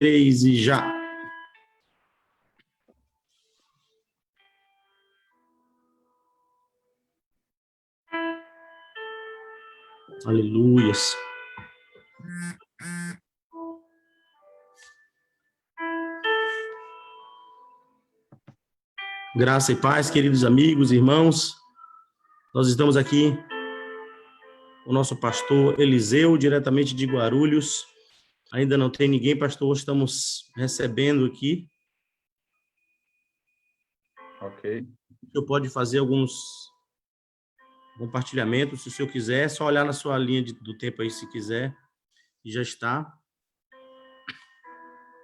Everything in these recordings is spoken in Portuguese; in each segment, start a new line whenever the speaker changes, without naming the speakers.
3 e já. Aleluias. Graça e paz, queridos amigos, irmãos. Nós estamos aqui com o nosso pastor Eliseu, diretamente de Guarulhos. Ainda não tem ninguém, pastor, estamos recebendo aqui.
Ok.
O senhor pode fazer alguns compartilhamentos, se o senhor quiser, é só olhar na sua linha do tempo aí, se quiser, e já está.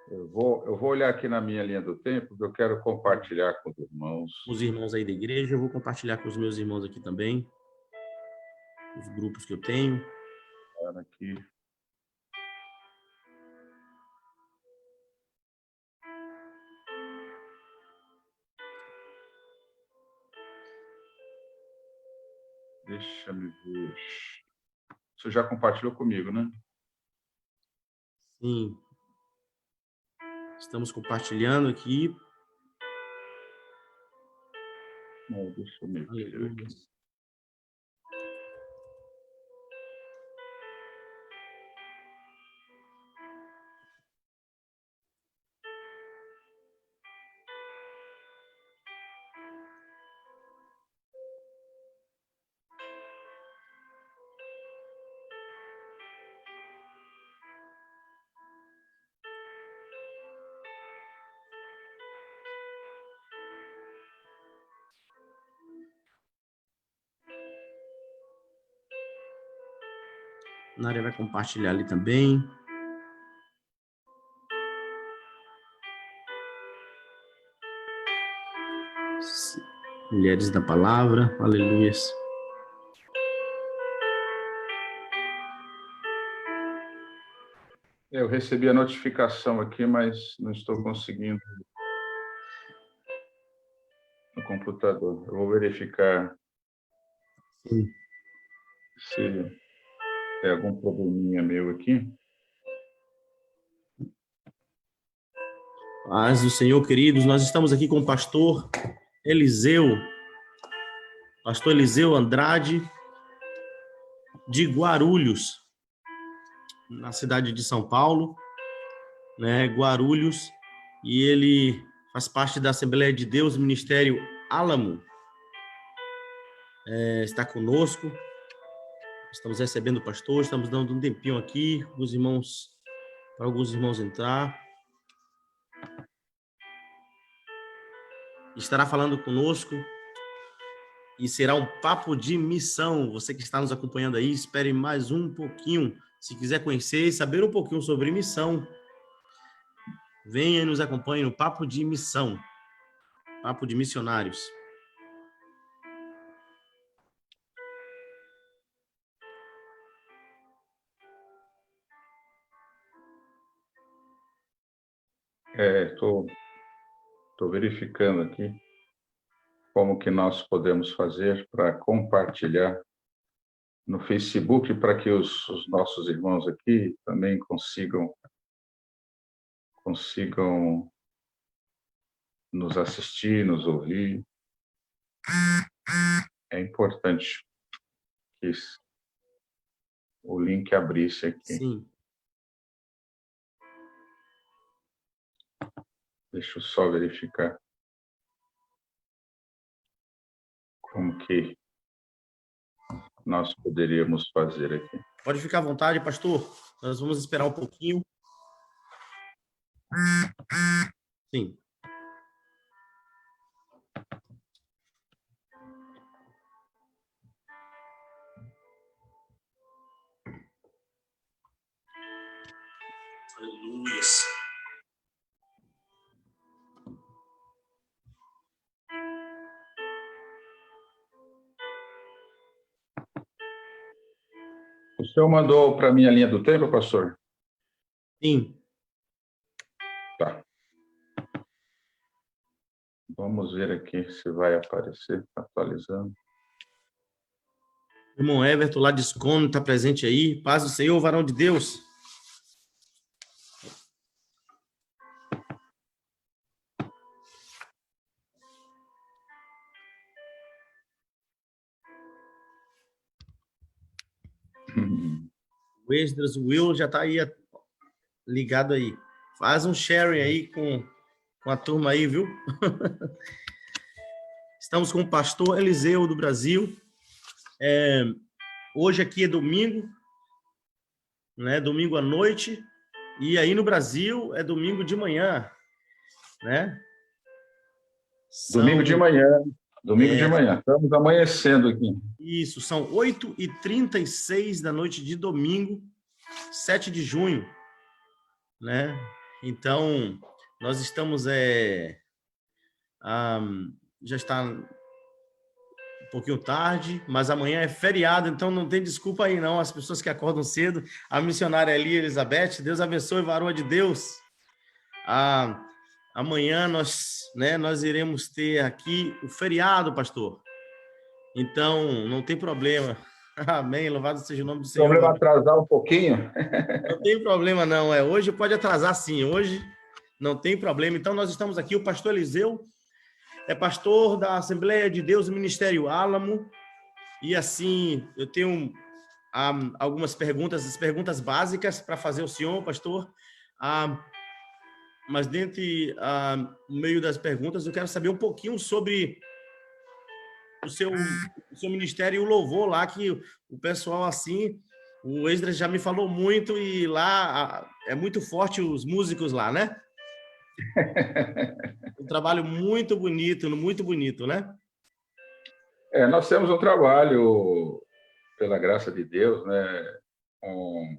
Eu vou olhar aqui na minha linha do tempo, porque eu quero compartilhar com os irmãos.
Os irmãos aí da igreja, eu vou compartilhar com os meus irmãos aqui também, os grupos que eu tenho.
Aqui. Deixa-me ver. Você já compartilhou comigo, né?
Sim. Estamos compartilhando aqui.
Deixa eu me ver aqui.
Nária vai compartilhar ali também. Mulheres da palavra, aleluias.
Eu recebi a notificação aqui, mas não estou conseguindo no computador. Eu vou verificar se tem algum probleminha meu aqui.
Paz do Senhor, queridos, nós estamos aqui com o pastor Eliseu Andrade, de Guarulhos, na cidade de São Paulo, né, Guarulhos, e ele faz parte da Assembleia de Deus, Ministério Álamo, está conosco, estamos recebendo o pastor, estamos dando um tempinho aqui, para alguns irmãos entrar. Estará falando conosco e será um papo de missão. Você que está nos acompanhando aí, espere mais um pouquinho. Se quiser conhecer e saber um pouquinho sobre missão, venha e nos acompanhe no papo de missão, papo de missionários.
Estou verificando aqui como que nós podemos fazer para compartilhar no Facebook, para que os nossos irmãos aqui também consigam nos assistir, nos ouvir. É importante que o link abrisse aqui.
Sim.
Deixa eu só verificar como que nós poderíamos fazer aqui.
Pode ficar à vontade, pastor. Nós vamos esperar um pouquinho. Sim. Aleluias.
O senhor mandou para a minha linha do tempo, pastor?
Sim.
Tá. Vamos ver aqui se vai aparecer, tá atualizando.
Irmão Everton, lá de Escônia, está presente aí. Paz do Senhor, varão de Deus. O Esdras, o Will já está aí ligado aí. Faz um sharing aí com a turma aí, viu? Estamos com o pastor Eliseu do Brasil. Hoje aqui é domingo, né? Domingo à noite. E aí no Brasil é domingo de manhã, né?
Domingo de manhã. Domingo de manhã. Estamos amanhecendo aqui.
Isso, são 8h36 da noite de domingo, 7 de junho, né? Então, nós estamos, já está um pouquinho tarde, mas amanhã é feriado, então não tem desculpa aí não, as pessoas que acordam cedo. A missionária ali, Elizabeth, Deus abençoe, varoa de Deus. Amanhã nós iremos ter aqui o feriado, pastor. Então, não tem problema. Amém, louvado seja o nome do Senhor.
Problema atrasar um pouquinho?
Não tem problema não, hoje pode atrasar sim, hoje não tem problema. Então, nós estamos aqui, o pastor Eliseu é pastor da Assembleia de Deus, Ministério Álamo, e assim, eu tenho algumas perguntas, as perguntas básicas para fazer ao senhor, pastor, mas dentre no meio das perguntas, eu quero saber um pouquinho sobre o seu ministério e o louvor lá, que o pessoal assim, o Esdras já me falou muito, e lá é muito forte os músicos lá, né? Um trabalho muito bonito, né?
Nós temos um trabalho, pela graça de Deus, né, com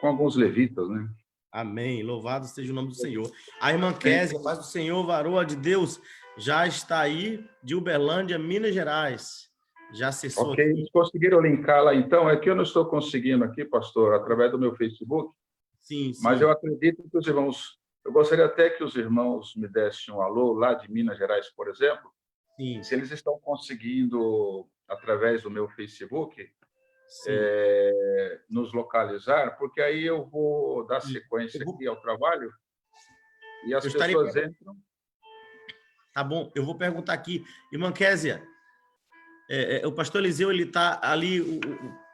alguns levitas, né?
Amém. Louvado seja o nome do Senhor. A irmã Kézia, paz do Senhor, varoa de Deus, já está aí de Uberlândia, Minas Gerais. Já acessou
Ok,
aqui.
eles conseguiram linkar lá, então. É que eu não estou conseguindo aqui, pastor, através do meu Facebook.
Sim,
Mas eu acredito que os irmãos... Eu gostaria até que os irmãos me dessem um alô lá de Minas Gerais, por exemplo.
Sim.
Se eles estão conseguindo, através do meu Facebook, nos localizar, porque aí eu vou dar sequência aqui ao trabalho e as pessoas entram.
Tá bom, eu vou perguntar aqui. Irmã Kézia, o pastor Eliseu, ele está ali,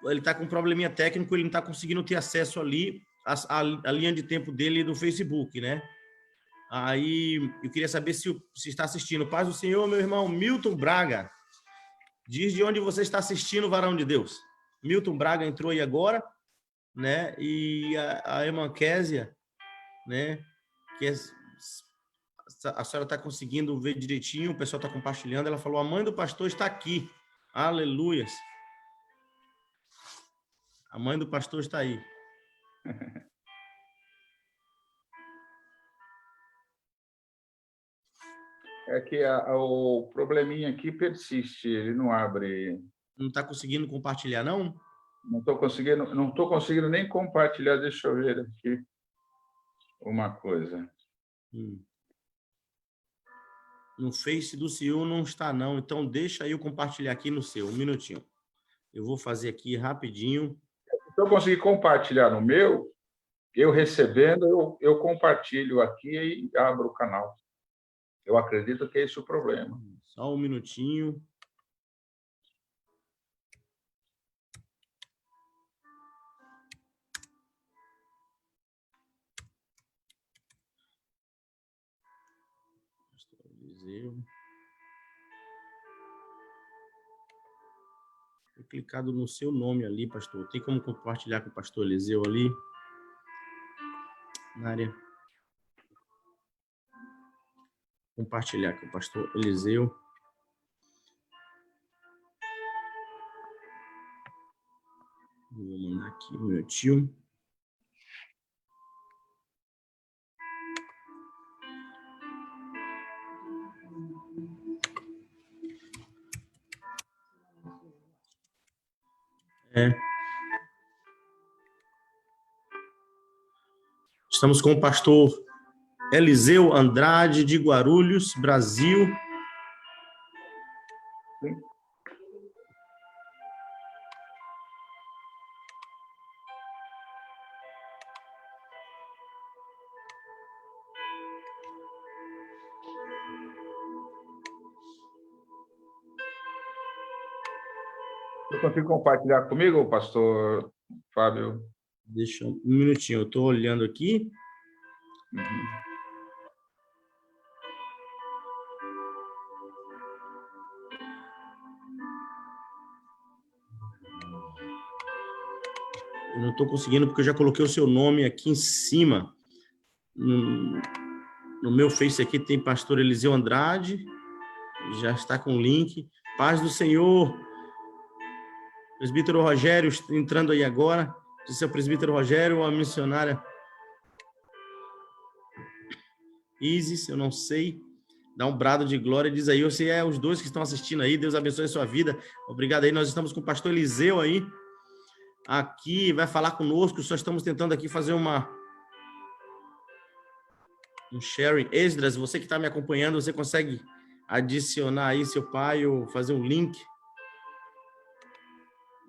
ele está com um probleminha técnico, ele não está conseguindo ter acesso ali a linha de tempo dele no Facebook, né? Aí eu queria saber se está assistindo. Paz do Senhor, meu irmão Milton Braga. Diz de onde você está assistindo, varão de Deus. Milton Braga entrou aí agora, né? E a irmã Kézia, né? Que a senhora está conseguindo ver direitinho, o pessoal está compartilhando. Ela falou: a mãe do pastor está aqui. Aleluias. A mãe do pastor está aí.
É que o probleminha aqui persiste, ele não abre.
Não está conseguindo compartilhar, não?
Não estou conseguindo nem compartilhar. Deixa eu ver aqui uma coisa.
No Face do senhor não está, não. Então, deixa eu compartilhar aqui no seu. Um minutinho. Eu vou fazer aqui rapidinho.
Se eu conseguir compartilhar no meu, eu recebendo, eu compartilho aqui e abro o canal. Eu acredito que é esse o problema.
Só um minutinho. Foi clicado no seu nome ali, pastor. Tem como compartilhar com o pastor Eliseu ali? Na área. Compartilhar com o pastor Eliseu. Vou mandar aqui o meu tio. Estamos com o pastor Eliseu Andrade, de Guarulhos, Brasil.
Sim. Você consegue compartilhar comigo, pastor Fábio?
Deixa um minutinho, eu estou olhando aqui.
Uhum.
Eu não estou conseguindo porque eu já coloquei o seu nome aqui em cima. No meu Face aqui tem pastor Eliseu Andrade, já está com o link. Paz do Senhor. Presbítero Rogério entrando aí agora. Esse é o presbítero Rogério, a missionária Isis, eu não sei. Dá um brado de glória, diz aí, você é os dois que estão assistindo aí, Deus abençoe a sua vida. Obrigado aí, nós estamos com o pastor Eliseu aí, aqui, vai falar conosco, só estamos tentando aqui fazer um sharing. Esdras, você que está me acompanhando, você consegue adicionar aí seu pai ou fazer um link?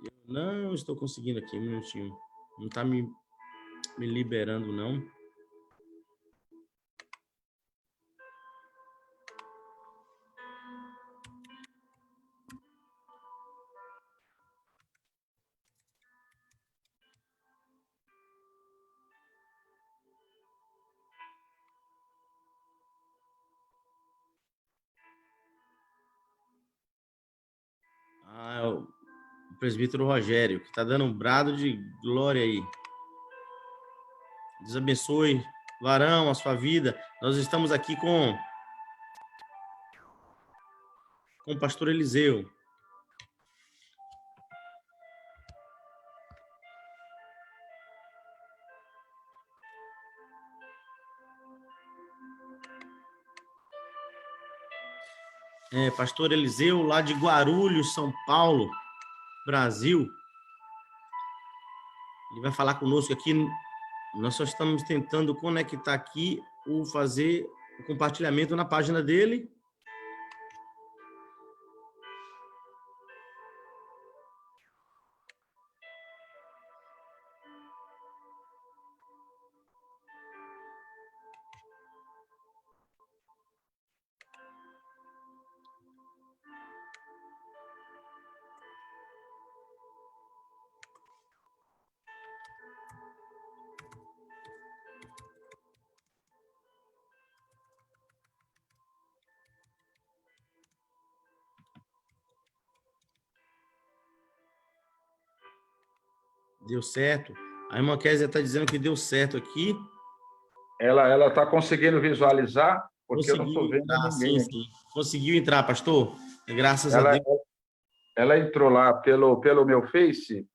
Eu não estou conseguindo aqui, um minutinho. Não está me liberando, não. Ah, é o presbítero Rogério, que está dando um brado de glória aí. Deus abençoe, varão, a sua vida. Nós estamos aqui com o pastor Eliseu. Pastor Eliseu, lá de Guarulhos, São Paulo, Brasil. Ele vai falar conosco aqui. Nós só estamos tentando conectar aqui ou fazer o compartilhamento na página dele. Deu certo. A irmã Kézia está dizendo que deu certo aqui.
Ela está conseguindo visualizar, porque eu não estou vendo
entrar,
ninguém.
sim. Conseguiu entrar, pastor? Graças a
Ela,
Deus.
ela entrou lá pelo meu Face,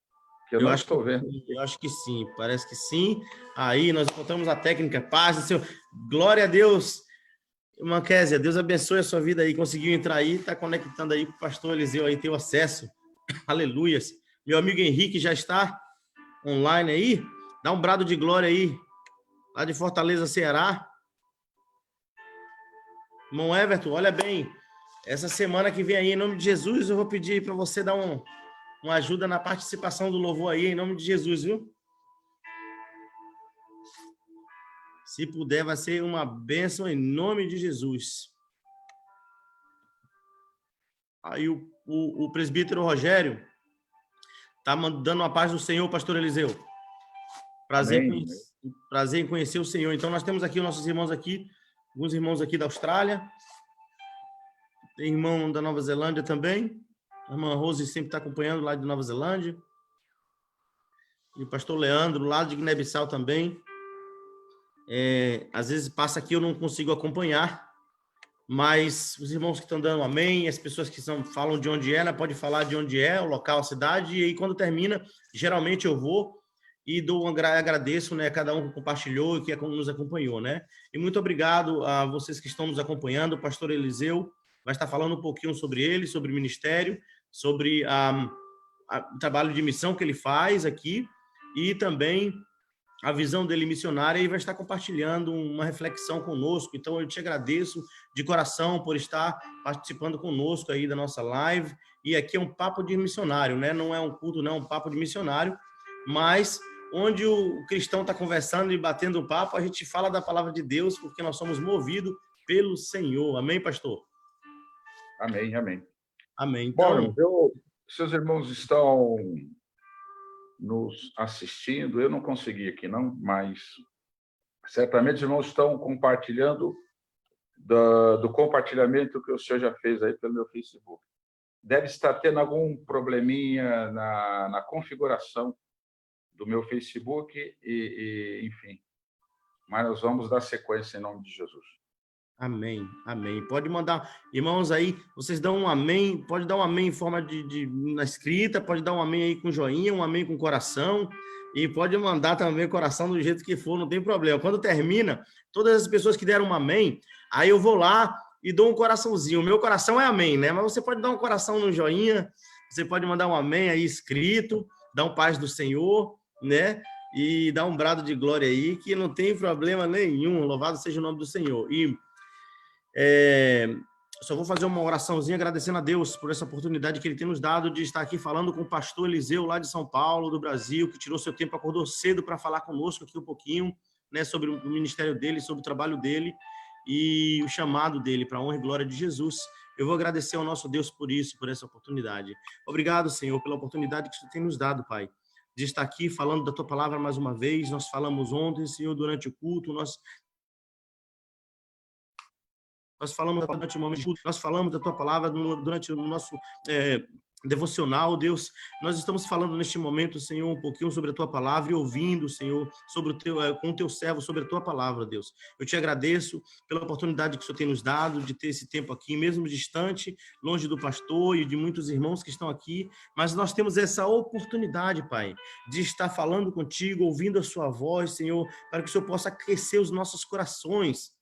que eu não estou vendo.
Eu acho que sim, parece que sim. Aí nós encontramos a técnica, paz do Senhor. Glória a Deus. Irmã Kézia, Deus abençoe a sua vida aí. Conseguiu entrar aí, está conectando aí com o pastor Eliseu aí, ter o acesso. Aleluias. Meu amigo Henrique já está online aí. Dá um brado de glória aí, lá de Fortaleza, Ceará. Irmão Everton, olha bem, essa semana que vem aí, em nome de Jesus, eu vou pedir para você dar uma ajuda na participação do louvor aí, em nome de Jesus, viu? Se puder, vai ser uma bênção em nome de Jesus. Aí o presbítero Rogério está mandando a paz do Senhor, pastor Eliseu. Prazer em conhecer o Senhor. Então, nós temos aqui os nossos irmãos aqui, alguns irmãos aqui da Austrália, tem irmão da Nova Zelândia também, a irmã Rose sempre está acompanhando lá de Nova Zelândia, e o pastor Leandro, lá de Guiné-Bissau também. Às vezes passa aqui, eu não consigo acompanhar, mas os irmãos que estão dando amém, as pessoas que falam de onde é, né, pode falar de onde é, o local, a cidade, e aí quando termina, geralmente eu vou e agradeço, né, a cada um que compartilhou e que nos acompanhou, né? E muito obrigado a vocês que estão nos acompanhando. O pastor Eliseu vai estar falando um pouquinho sobre ele, sobre o ministério, sobre o trabalho de missão que ele faz aqui e também a visão dele missionária, e vai estar compartilhando uma reflexão conosco. Então, eu te agradeço de coração por estar participando conosco aí da nossa live. E aqui é um papo de missionário, né? Não é um culto, não, é um papo de missionário, mas onde o cristão está conversando e batendo o papo, a gente fala da palavra de Deus, porque nós somos movidos pelo Senhor. Amém, pastor?
Amém, amém.
Amém. Então,
bom, seus irmãos estão nos assistindo, eu não consegui aqui não, mas certamente os irmãos estão compartilhando do compartilhamento que o senhor já fez aí pelo meu Facebook. Deve estar tendo algum probleminha na configuração do meu Facebook enfim. Mas nós vamos dar sequência em nome de Jesus.
Amém, amém. Pode mandar, irmãos aí, vocês dão um amém, pode dar um amém em forma na escrita, pode dar um amém aí com joinha, um amém com coração, e pode mandar também o coração do jeito que for, não tem problema. Quando termina, todas as pessoas que deram um amém, aí eu vou lá e dou um coraçãozinho. O meu coração é amém, né? Mas você pode dar um coração no joinha, você pode mandar um amém aí escrito, dar um paz do Senhor, né? E dar um brado de glória aí, que não tem problema nenhum. Louvado seja o nome do Senhor. E só vou fazer uma oraçãozinha agradecendo a Deus por essa oportunidade que Ele tem nos dado de estar aqui falando com o pastor Eliseu, lá de São Paulo, do Brasil, que tirou seu tempo, acordou cedo para falar conosco aqui um pouquinho, né, sobre o ministério dele, sobre o trabalho dele e o chamado dele para a honra e glória de Jesus. Eu vou agradecer ao nosso Deus por isso, por essa oportunidade. Obrigado, Senhor, pela oportunidade que o Senhor tem nos dado, Pai, de estar aqui falando da Tua palavra mais uma vez. Nós falamos ontem, Senhor, durante o culto, nós falamos durante o momento de culto, nós falamos da Tua palavra durante o nosso devocional, Deus. Nós estamos falando neste momento, Senhor, um pouquinho sobre a Tua palavra e ouvindo, Senhor, sobre com o Teu servo, sobre a Tua palavra, Deus. Eu te agradeço pela oportunidade que o Senhor tem nos dado de ter esse tempo aqui, mesmo distante, longe do pastor e de muitos irmãos que estão aqui, mas nós temos essa oportunidade, Pai, de estar falando contigo, ouvindo a Sua voz, Senhor, para que o Senhor possa aquecer os nossos corações.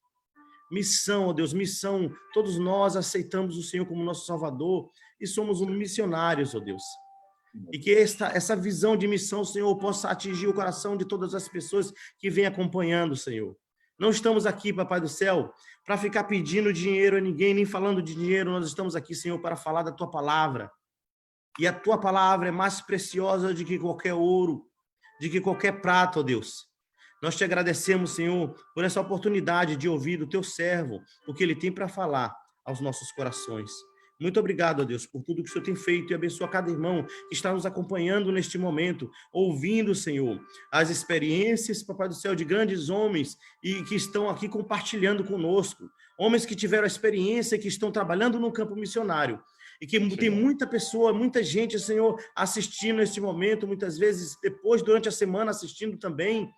Missão, ó Deus, missão. Todos nós aceitamos o Senhor como nosso Salvador e somos missionários, ó Deus. E que essa visão de missão, Senhor, possa atingir o coração de todas as pessoas que vêm acompanhando, Senhor. Não estamos aqui, Papai do Céu, para ficar pedindo dinheiro a ninguém, nem falando de dinheiro. Nós estamos aqui, Senhor, para falar da Tua palavra. E a Tua palavra é mais preciosa do que qualquer ouro, de que qualquer prata, ó Deus. Nós te agradecemos, Senhor, por essa oportunidade de ouvir do Teu servo, o que ele tem para falar aos nossos corações. Muito obrigado, ó Deus, por tudo que o Senhor tem feito e abençoa cada irmão que está nos acompanhando neste momento, ouvindo, Senhor, as experiências, Papai do Céu, de grandes homens e que estão aqui compartilhando conosco. Homens que tiveram a experiência, que estão trabalhando no campo missionário. E que tem muita pessoa, muita gente, Senhor, assistindo neste momento, muitas vezes depois, durante a semana, assistindo também.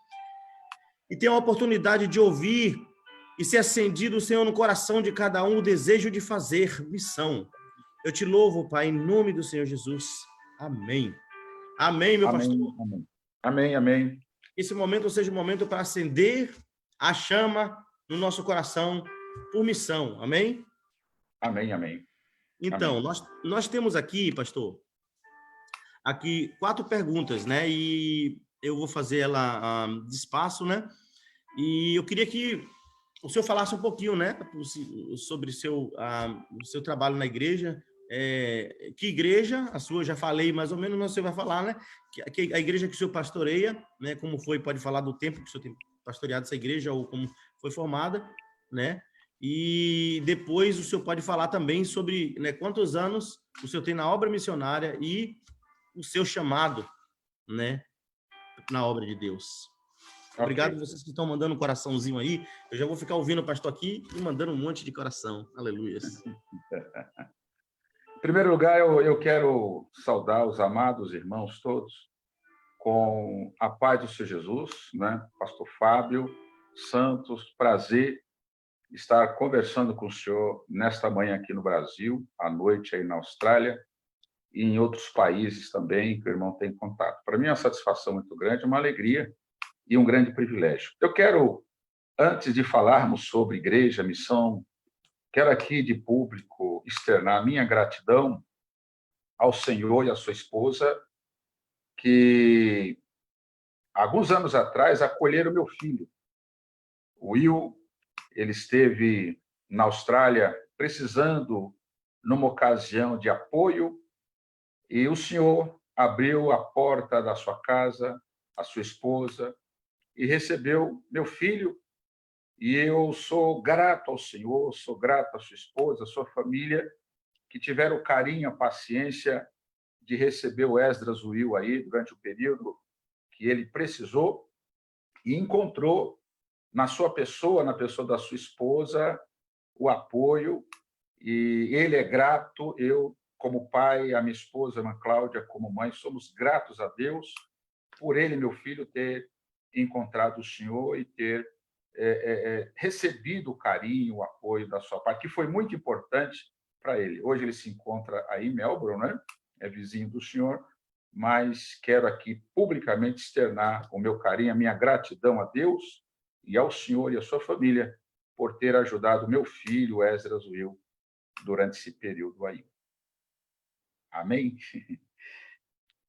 E tem a oportunidade de ouvir e ser acendido, Senhor, no coração de cada um o desejo de fazer missão. Eu te louvo, Pai, em nome do Senhor Jesus. Amém. Amém, meu pastor.
Amém, amém, amém.
Esse momento seja um momento para acender a chama no nosso coração por missão. Amém?
Amém, amém.
Então,
amém.
Nós temos aqui, pastor, aqui 4 perguntas, né? E eu vou fazer ela de espaço, né? E eu queria que o senhor falasse um pouquinho, né, sobre o seu trabalho na igreja. Que igreja, a sua, já falei mais ou menos, mas você vai falar, né? Que a igreja que o senhor pastoreia, né? Como foi, pode falar do tempo que o senhor tem pastoreado essa igreja ou como foi formada, né? E depois o senhor pode falar também sobre, né, quantos anos o senhor tem na obra missionária e o seu chamado, né, na obra de Deus. Obrigado vocês que estão mandando um coraçãozinho aí. Eu já vou ficar ouvindo o pastor aqui e mandando um monte de coração. Aleluia.
Em primeiro lugar, eu quero saudar os amados irmãos todos com a paz do Senhor Jesus, né? Pastor Fábio Santos, prazer estar conversando com o senhor nesta manhã aqui no Brasil, à noite aí na Austrália e em outros países também que o irmão tem contato. Para mim é uma satisfação muito grande, uma alegria e um grande privilégio. Eu quero, antes de falarmos sobre igreja, missão, quero aqui de público externar minha gratidão ao Senhor e à sua esposa, que alguns anos atrás acolheram meu filho. O Will, ele esteve na Austrália precisando, numa ocasião de apoio, e o Senhor abriu a porta da sua casa, a sua esposa, e recebeu meu filho, e eu sou grato ao Senhor, sou grato à sua esposa, à sua família, que tiveram o carinho, a paciência de receber o Esdras Will aí durante o período que ele precisou e encontrou na sua pessoa, na pessoa da sua esposa, o apoio, e ele é grato, eu, como pai, a minha esposa, a irmã Cláudia, como mãe, somos gratos a Deus por ele, meu filho, ter encontrado o Senhor e ter recebido o carinho, o apoio da sua parte, que foi muito importante para ele. Hoje ele se encontra aí em Melbourne, né? É vizinho do Senhor, mas quero aqui publicamente externar o meu carinho, a minha gratidão a Deus e ao Senhor e à sua família por ter ajudado meu filho, Esdras Will, durante esse período aí. Amém?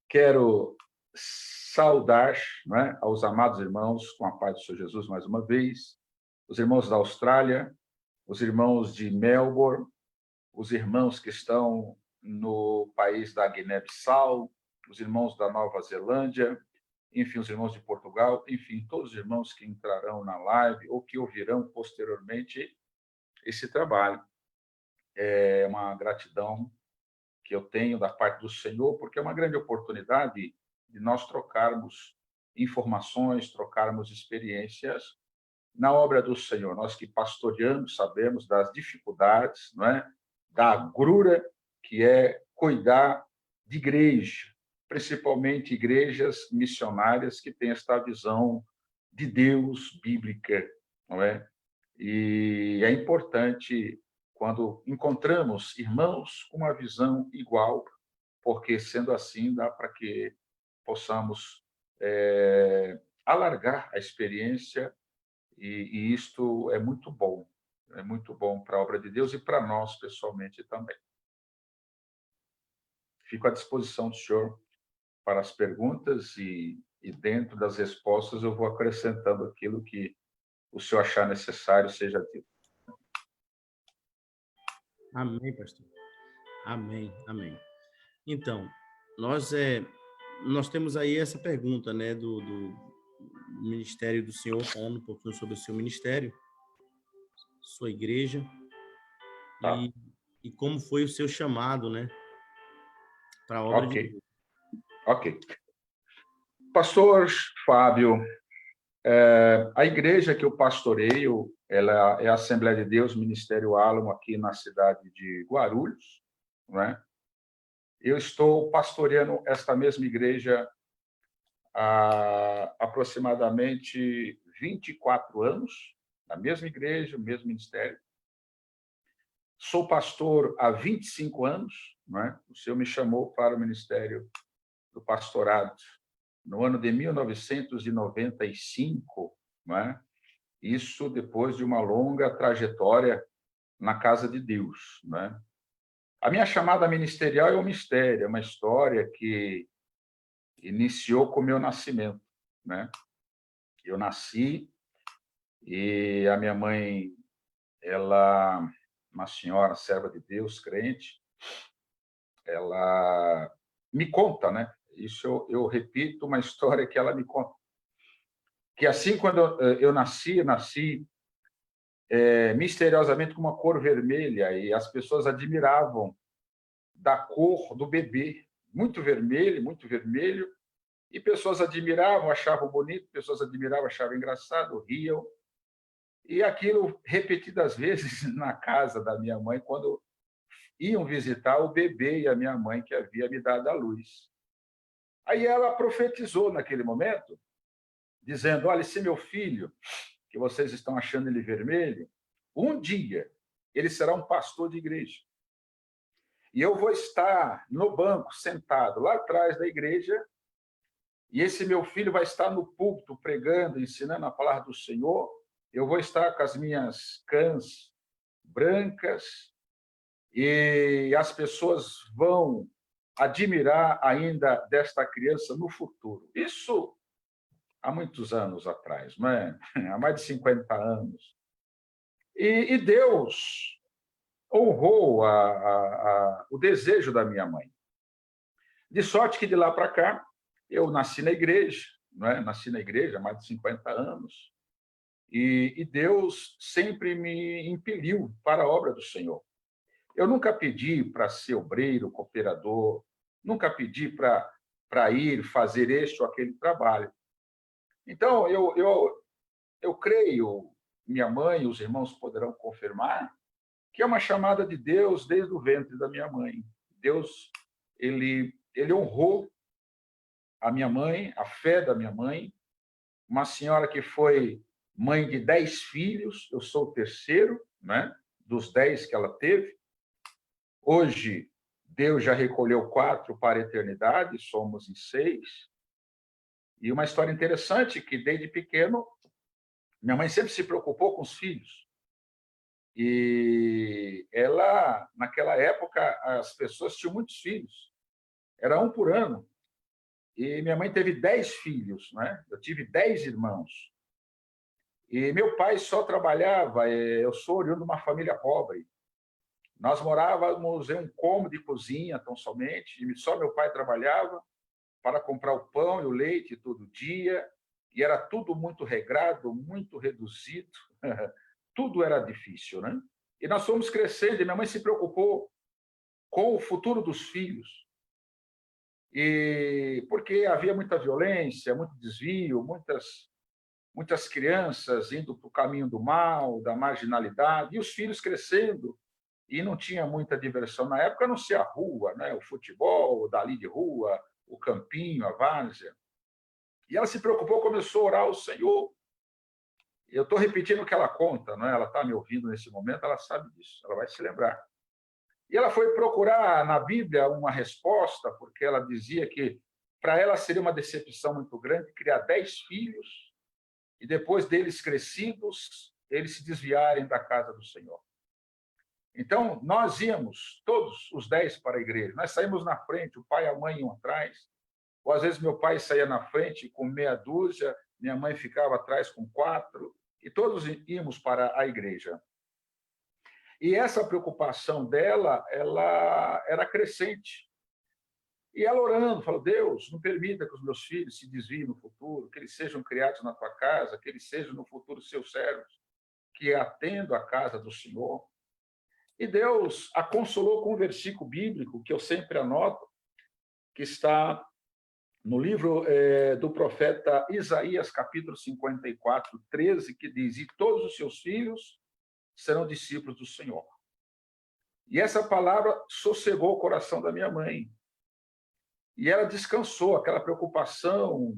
Quero saudar, né, aos amados irmãos, com a paz do Senhor Jesus mais uma vez, os irmãos da Austrália, os irmãos de Melbourne, os irmãos que estão no país da Guiné-Bissau, os irmãos da Nova Zelândia, enfim, os irmãos de Portugal, enfim, todos os irmãos que entrarão na live ou que ouvirão posteriormente esse trabalho. É uma gratidão que eu tenho da parte do Senhor, porque é uma grande oportunidade de nós trocarmos informações, trocarmos experiências na obra do Senhor. Nós que pastoreamos sabemos das dificuldades, não é? Da agrura que é cuidar de igreja, principalmente igrejas missionárias que têm esta visão de Deus bíblica, não é? E é importante quando encontramos irmãos com uma visão igual, porque, sendo assim, dá para que possamos alargar a experiência, e isto é muito bom para a obra de Deus e para nós, pessoalmente, também. Fico à disposição do senhor para as perguntas e dentro das respostas, eu vou acrescentando aquilo que o senhor achar necessário, seja dito.
Amém, pastor. Amém, amém. Então, nós temos aí essa pergunta, né, do ministério do senhor, falando um pouquinho sobre o seu ministério, sua igreja,
Tá?
e como foi o seu chamado, né, para a obra de
Ok,
Deus.
ok. Pastor Fábio, a igreja que eu pastoreio, ela é a Assembleia de Deus, Ministério Álamo, aqui na cidade de Guarulhos, não é? Eu estou pastoreando esta mesma igreja há aproximadamente 24 anos, na mesma igreja, no mesmo ministério. Sou pastor há 25 anos, não é? O Senhor me chamou para o ministério do pastorado no ano de 1995, não é? Isso depois de uma longa trajetória na casa de Deus, não é? A minha chamada ministerial é um mistério, é uma história que iniciou com o meu nascimento, né? Eu nasci e a minha mãe, ela, uma senhora serva de Deus, crente, ela me conta, né? Isso eu repito uma história que ela me conta. Que assim, quando eu nasci misteriosamente com uma cor vermelha, e as pessoas admiravam da cor do bebê, muito vermelho, e pessoas admiravam, achavam bonito, pessoas admiravam, achavam engraçado, riam. E aquilo repetidas vezes na casa da minha mãe, quando iam visitar o bebê e a minha mãe, que havia me dado à luz. Aí ela profetizou naquele momento, dizendo: olha, esse meu filho, que vocês estão achando ele vermelho, um dia ele será um pastor de igreja. E eu vou estar no banco, sentado lá atrás da igreja, e esse meu filho vai estar no púlpito, pregando, ensinando a palavra do Senhor. Eu vou estar com as minhas cãs brancas, e as pessoas vão admirar ainda desta criança no futuro. Isso há muitos anos atrás, não é? Há mais de 50 anos. E Deus honrou o desejo da minha mãe. De sorte que de lá para cá, eu nasci na igreja, não é? Nasci na igreja há mais de 50 anos, e Deus sempre me impeliu para a obra do Senhor. Eu nunca pedi para ser obreiro, cooperador, nunca pedi para ir fazer este ou aquele trabalho. Então, eu creio, minha mãe e os irmãos poderão confirmar, que é uma chamada de Deus desde o ventre da minha mãe. Deus, ele honrou a minha mãe, a fé da minha mãe, uma senhora que foi mãe de 10 filhos, eu sou o terceiro, né, dos 10 que ela teve. Hoje, Deus já recolheu 4 para a eternidade, somos em 6. E uma história interessante que, desde pequeno, minha mãe sempre se preocupou com os filhos. E ela, naquela época, as pessoas tinham muitos filhos. Era um por ano. E minha mãe teve 10 filhos, né? Eu tive 10 irmãos. E meu pai só trabalhava, eu sou oriundo de uma família pobre. Nós morávamos em um cômodo de cozinha, tão somente, e só meu pai trabalhava para comprar o pão e o leite todo dia, e era tudo muito regrado, muito reduzido, tudo era difícil, né? E nós fomos crescendo, e minha mãe se preocupou com o futuro dos filhos, e porque havia muita violência, muito desvio, muitas crianças indo para o caminho do mal, da marginalidade, e os filhos crescendo, e não tinha muita diversão na época, a não ser a rua, né? O futebol, o dali de rua, o campinho, a várzea. E ela se preocupou, começou a orar ao Senhor. Eu estou repetindo o que ela conta, não é? Ela está me ouvindo nesse momento, ela sabe disso, ela vai se lembrar. E ela foi procurar na Bíblia uma resposta, porque ela dizia que para ela seria uma decepção muito grande criar 10 filhos e depois deles crescidos, eles se desviarem da casa do Senhor. Então, nós íamos, todos os 10, para a igreja. Nós saímos na frente, o pai e a mãe iam atrás. Ou, às vezes, meu pai saía na frente com meia dúzia, minha mãe ficava atrás com 4, e todos íamos para a igreja. E essa preocupação dela, ela era crescente. E ela orando, falou, Deus, não permita que os meus filhos se desviem no futuro, que eles sejam criados na tua casa, que eles sejam no futuro seus servos, que atendam a casa do Senhor. E Deus a consolou com um versículo bíblico que eu sempre anoto, que está no livro do profeta Isaías, capítulo 54, 13, que diz, e todos os seus filhos serão discípulos do Senhor. E essa palavra sossegou o coração da minha mãe. E ela descansou, aquela preocupação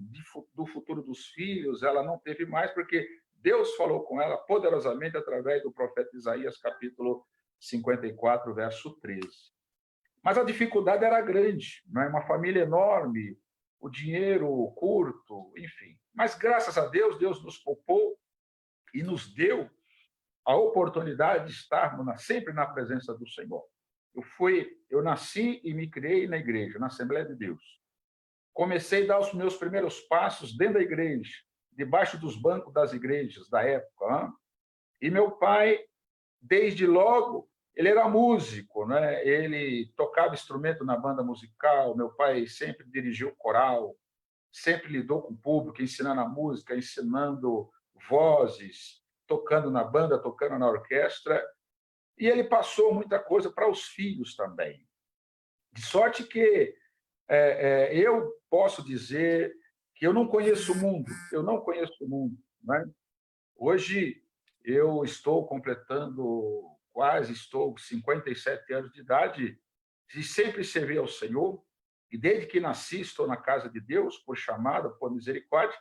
do futuro dos filhos, ela não teve mais, porque Deus falou com ela poderosamente através do profeta Isaías, capítulo 54, verso 13. Mas a dificuldade era grande, não é? Uma família enorme, o dinheiro curto, enfim. Mas, graças a Deus, Deus nos poupou e nos deu a oportunidade de estarmos sempre na presença do Senhor. Eu nasci e me criei na igreja, na Assembleia de Deus. Comecei a dar os meus primeiros passos dentro da igreja, debaixo dos bancos das igrejas da época. E meu pai, desde logo, ele era músico, né? Ele tocava instrumento na banda musical, meu pai sempre dirigiu coral, sempre lidou com o público, ensinando a música, ensinando vozes, tocando na banda, tocando na orquestra, e ele passou muita coisa para os filhos também. De sorte que eu posso dizer que eu não conheço o mundo, né? Hoje eu estou completando, estou 57 anos de idade, e sempre servi ao Senhor, e desde que nasci estou na casa de Deus, por chamada, por misericórdia,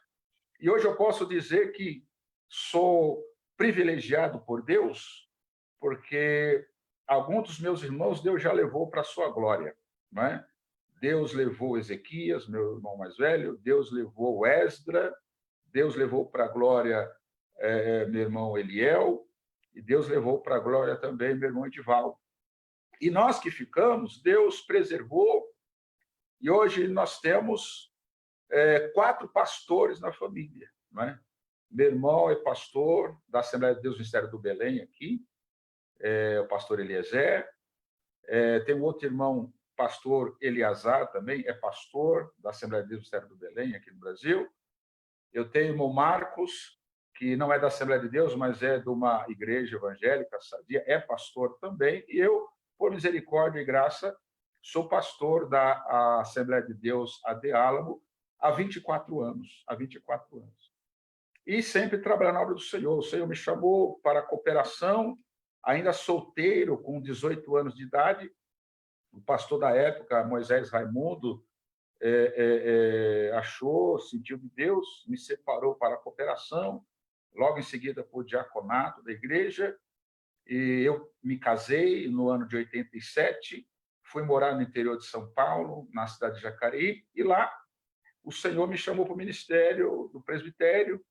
e hoje eu posso dizer que sou privilegiado por Deus, porque alguns dos meus irmãos Deus já levou para a sua glória, não é? Deus levou Ezequias, meu irmão mais velho, Deus levou Esdra, Deus levou para a glória meu irmão Eliel, e Deus levou para a glória também meu irmão Edivaldo. E nós que ficamos, Deus preservou, e hoje nós temos 4 pastores na família, não é? Meu irmão é pastor da Assembleia de Deus Ministério do Belém, aqui, o pastor Eliezer. Tem um outro irmão, pastor Eliazar, também é pastor da Assembleia de Deus Ministério do Belém, aqui no Brasil. Eu tenho o irmão Marcos, que não é da Assembleia de Deus, mas é de uma igreja evangélica sadia, é pastor também. E eu, por misericórdia e graça, sou pastor da Assembleia de Deus AD Álamo há 24 anos. Há 24 anos. E sempre trabalhando na obra do Senhor. O Senhor me chamou para a cooperação, ainda solteiro, com 18 anos de idade. O pastor da época, Moisés Raimundo, achou, sentiu de Deus, me separou para a cooperação, logo em seguida para o diaconato da igreja, e eu me casei no ano de 87, fui morar no interior de São Paulo, na cidade de Jacareí, e lá o Senhor me chamou para o ministério do presbitério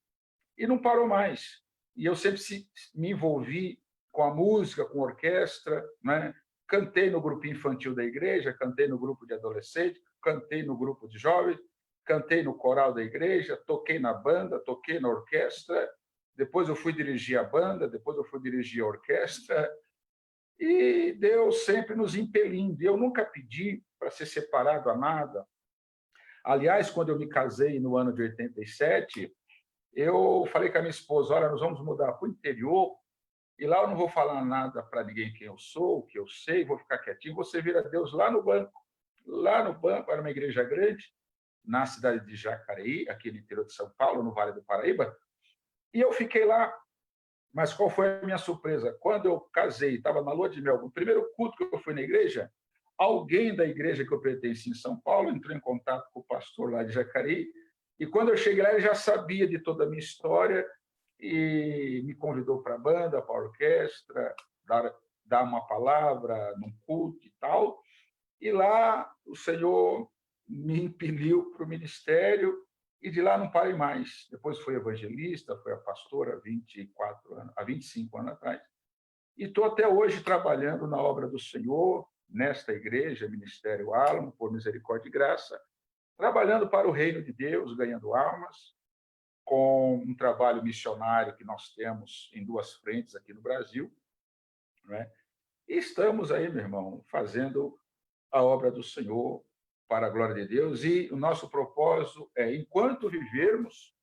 e não parou mais. E eu sempre me envolvi com a música, com a orquestra, né? Cantei no grupo infantil da igreja, cantei no grupo de adolescentes, cantei no grupo de jovens, cantei no coral da igreja, toquei na banda, toquei na orquestra, depois eu fui dirigir a banda, depois eu fui dirigir a orquestra, e Deus sempre nos impelindo. Eu nunca pedi para ser separado a nada. Aliás, quando eu me casei no ano de 87, eu falei com a minha esposa, olha, nós vamos mudar para o interior, e lá eu não vou falar nada para ninguém quem eu sou, o que eu sei, vou ficar quietinho, você vira Deus lá no banco. Lá no banco, era uma igreja grande, na cidade de Jacareí, aqui no interior de São Paulo, no Vale do Paraíba, e eu fiquei lá. Mas qual foi a minha surpresa? Quando eu casei, estava na lua de mel, no primeiro culto que eu fui na igreja, alguém da igreja que eu pertenci em São Paulo entrou em contato com o pastor lá de Jacareí, e quando eu cheguei lá, ele já sabia de toda a minha história e me convidou para a banda, para a orquestra, dar uma palavra num culto e tal. E lá o Senhor me impeliu para o ministério e de lá não parei mais. Depois fui evangelista, fui a pastora há 25 anos atrás. E estou até hoje trabalhando na obra do Senhor, nesta igreja, Ministério Álamo, por misericórdia e graça, trabalhando para o reino de Deus, ganhando almas, com um trabalho missionário que nós temos em 2 frentes aqui no Brasil, né? E estamos aí, meu irmão, fazendo a obra do Senhor para a glória de Deus, e o nosso propósito é, enquanto vivermos,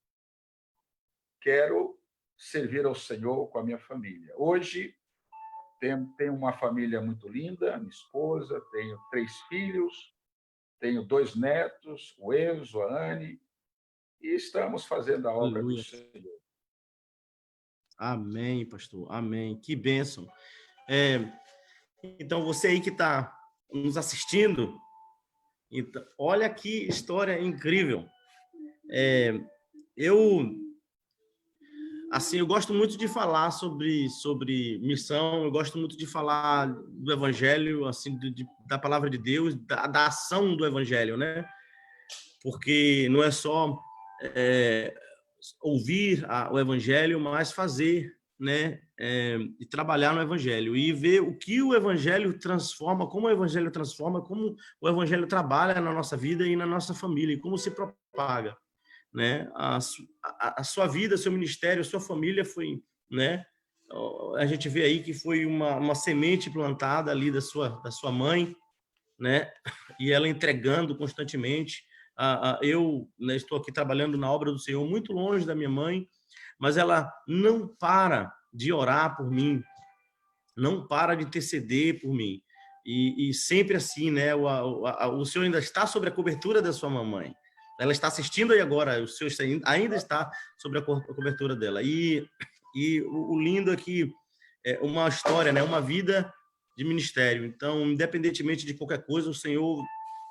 quero servir ao Senhor com a minha família. Hoje, tenho uma família muito linda, minha esposa, tenho 3 filhos, tenho 2 netos, o Enzo, a Anne, e estamos fazendo a obra do Senhor.
Amém, pastor. Amém. Que bênção. Então, você aí que está nos assistindo, então, olha que história incrível. Eu gosto muito de falar sobre missão, eu gosto muito de falar do evangelho, assim, da palavra de Deus, da ação do evangelho, né? Porque não é só ouvir o evangelho, mas fazer, né? E trabalhar no evangelho e ver o que o evangelho transforma, como o evangelho transforma, como o evangelho trabalha na nossa vida e na nossa família, e como se propaga, né? A sua vida, seu ministério, sua família foi, né? A gente vê aí que foi uma semente plantada ali da sua mãe, né? E ela entregando constantemente. Eu, né, estou aqui trabalhando na obra do Senhor, muito longe da minha mãe, mas ela não para de orar por mim, não para de interceder por mim. E sempre assim, né? O Senhor ainda está sobre a cobertura da sua mamãe. Ela está assistindo aí agora, o Senhor ainda está sobre a cobertura dela. E o lindo é que é uma história, né? Uma vida de ministério. Então, independentemente de qualquer coisa, o Senhor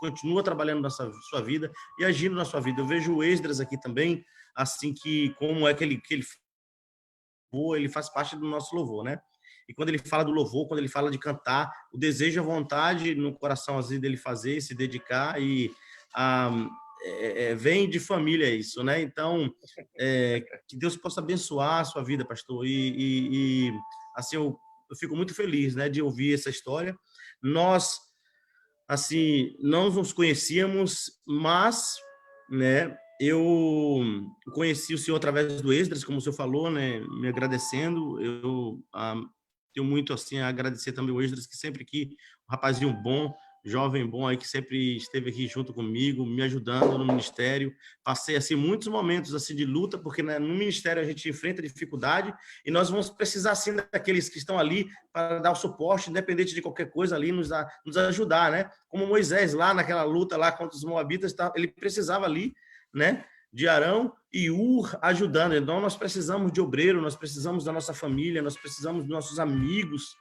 continua trabalhando na sua vida e agindo na sua vida. Eu vejo o Esdras aqui também, assim, que como é que ele faz parte do nosso louvor, né? E quando ele fala do louvor, quando ele fala de cantar, o desejo, a vontade no coração assim, dele fazer, se dedicar, e vem de família isso, né? Então, que Deus possa abençoar a sua vida, pastor. E assim, eu fico muito feliz, né, de ouvir essa história. Nós, assim, não nos conhecíamos, mas, né, eu conheci o senhor através do Esdras, como o senhor falou, né, me agradecendo. Eu tenho muito, assim, a agradecer também o Esdras, que sempre que um rapazinho bom, jovem bom aí que sempre esteve aqui junto comigo, me ajudando no ministério. Passei assim muitos momentos assim de luta, porque né, no ministério a gente enfrenta dificuldade e nós vamos precisar assim daqueles que estão ali para dar o suporte, independente de qualquer coisa ali, nos ajudar, né? Como Moisés lá naquela luta lá contra os moabitas, ele precisava ali, né? De Arão e Ur ajudando. Então nós precisamos de obreiro, nós precisamos da nossa família, nós precisamos dos nossos amigos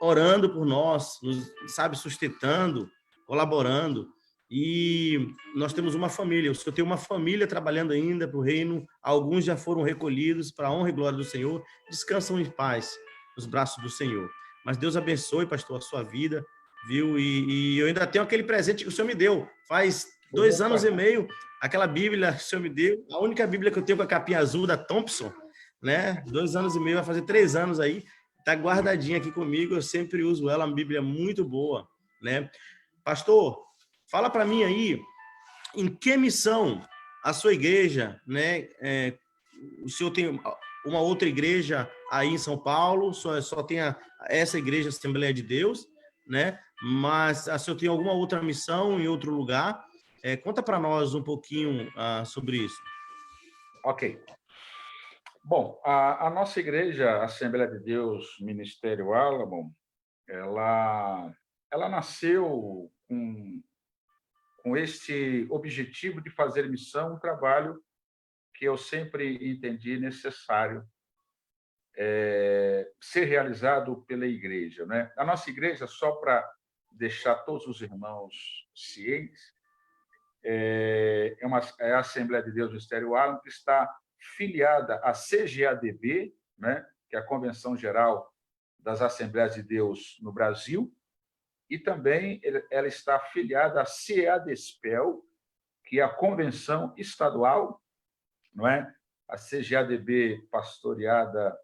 orando por nós, nos, sabe, sustentando, colaborando. E nós temos uma família. Eu tenho uma família trabalhando ainda para o reino. Alguns já foram recolhidos para a honra e glória do Senhor. Descansam em paz nos braços do Senhor. Mas Deus abençoe, pastor, a sua vida, viu? E eu ainda tenho aquele presente que o Senhor me deu. Faz 2 anos e meio, aquela Bíblia que o Senhor me deu. A única Bíblia que eu tenho com a capinha azul da Thompson, né? 2 anos e meio, vai fazer 3 anos aí. Está guardadinha aqui comigo, eu sempre uso ela, uma Bíblia muito boa, né? Pastor, fala para mim aí, em que missão a sua igreja, né? O senhor tem uma outra igreja aí em São Paulo, só tem essa igreja Assembleia de Deus, né? Mas a senhor tem alguma outra missão em outro lugar? Conta para nós um pouquinho sobre isso.
Ok. Bom, a nossa igreja, Assembleia de Deus, Ministério Álamo, ela nasceu com este objetivo de fazer missão, um trabalho que eu sempre entendi necessário ser realizado pela igreja, né? A nossa igreja, só para deixar todos os irmãos cientes, é a Assembleia de Deus Ministério Álamo, que está filiada à CGADB, né, que é a Convenção Geral das Assembleias de Deus no Brasil, e também ela está afiliada à CEADESPEL, que é a Convenção Estadual, não é? A CGADB pastoreada,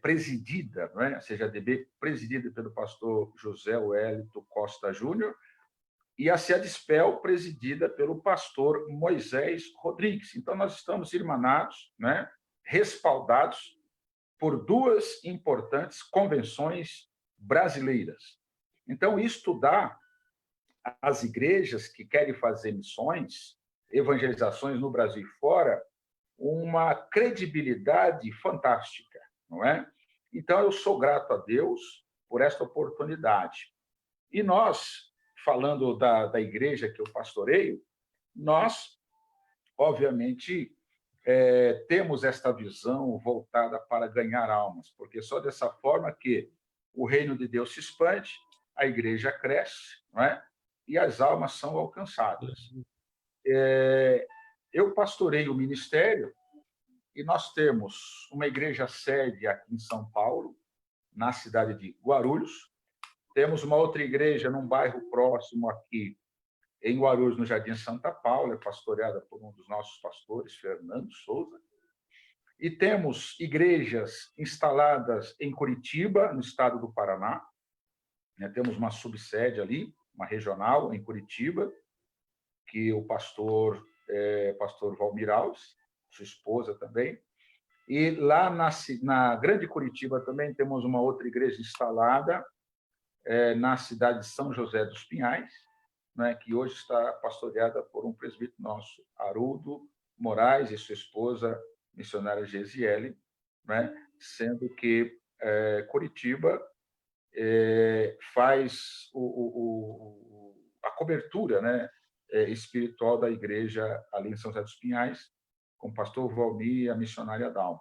presidida, não é? A CGADB presidida pelo pastor José Wellington Costa Júnior, e a CEADESPEL presidida pelo pastor Moisés Rodrigues. Então, nós estamos irmanados, né, respaldados por 2 importantes convenções brasileiras. Então, isto dá às igrejas que querem fazer missões, evangelizações no Brasil e fora, uma credibilidade fantástica, não é? Então, eu sou grato a Deus por esta oportunidade. E nós, falando da igreja que eu pastoreio, nós, obviamente, temos esta visão voltada para ganhar almas, porque só dessa forma que o reino de Deus se expande, a igreja cresce, não é? E as almas são alcançadas. Eu pastoreio o ministério e nós temos uma igreja sede aqui em São Paulo, na cidade de Guarulhos. Temos uma outra igreja num bairro próximo aqui, em Guarulhos, no Jardim Santa Paula, pastoreada por um dos nossos pastores, Fernando Souza. E temos igrejas instaladas em Curitiba, no estado do Paraná. Temos uma subsede ali, uma regional, em Curitiba, que o pastor Valmir Alves, sua esposa também. E lá na Grande Curitiba também temos uma outra igreja instalada, na cidade de São José dos Pinhais, né, que hoje está pastoreada por um presbítero nosso, Haroldo Moraes, e sua esposa, missionária Gesiele, né, sendo que Curitiba faz a cobertura, né, espiritual da igreja ali em São José dos Pinhais, com o pastor Valmir e a missionária Dalma.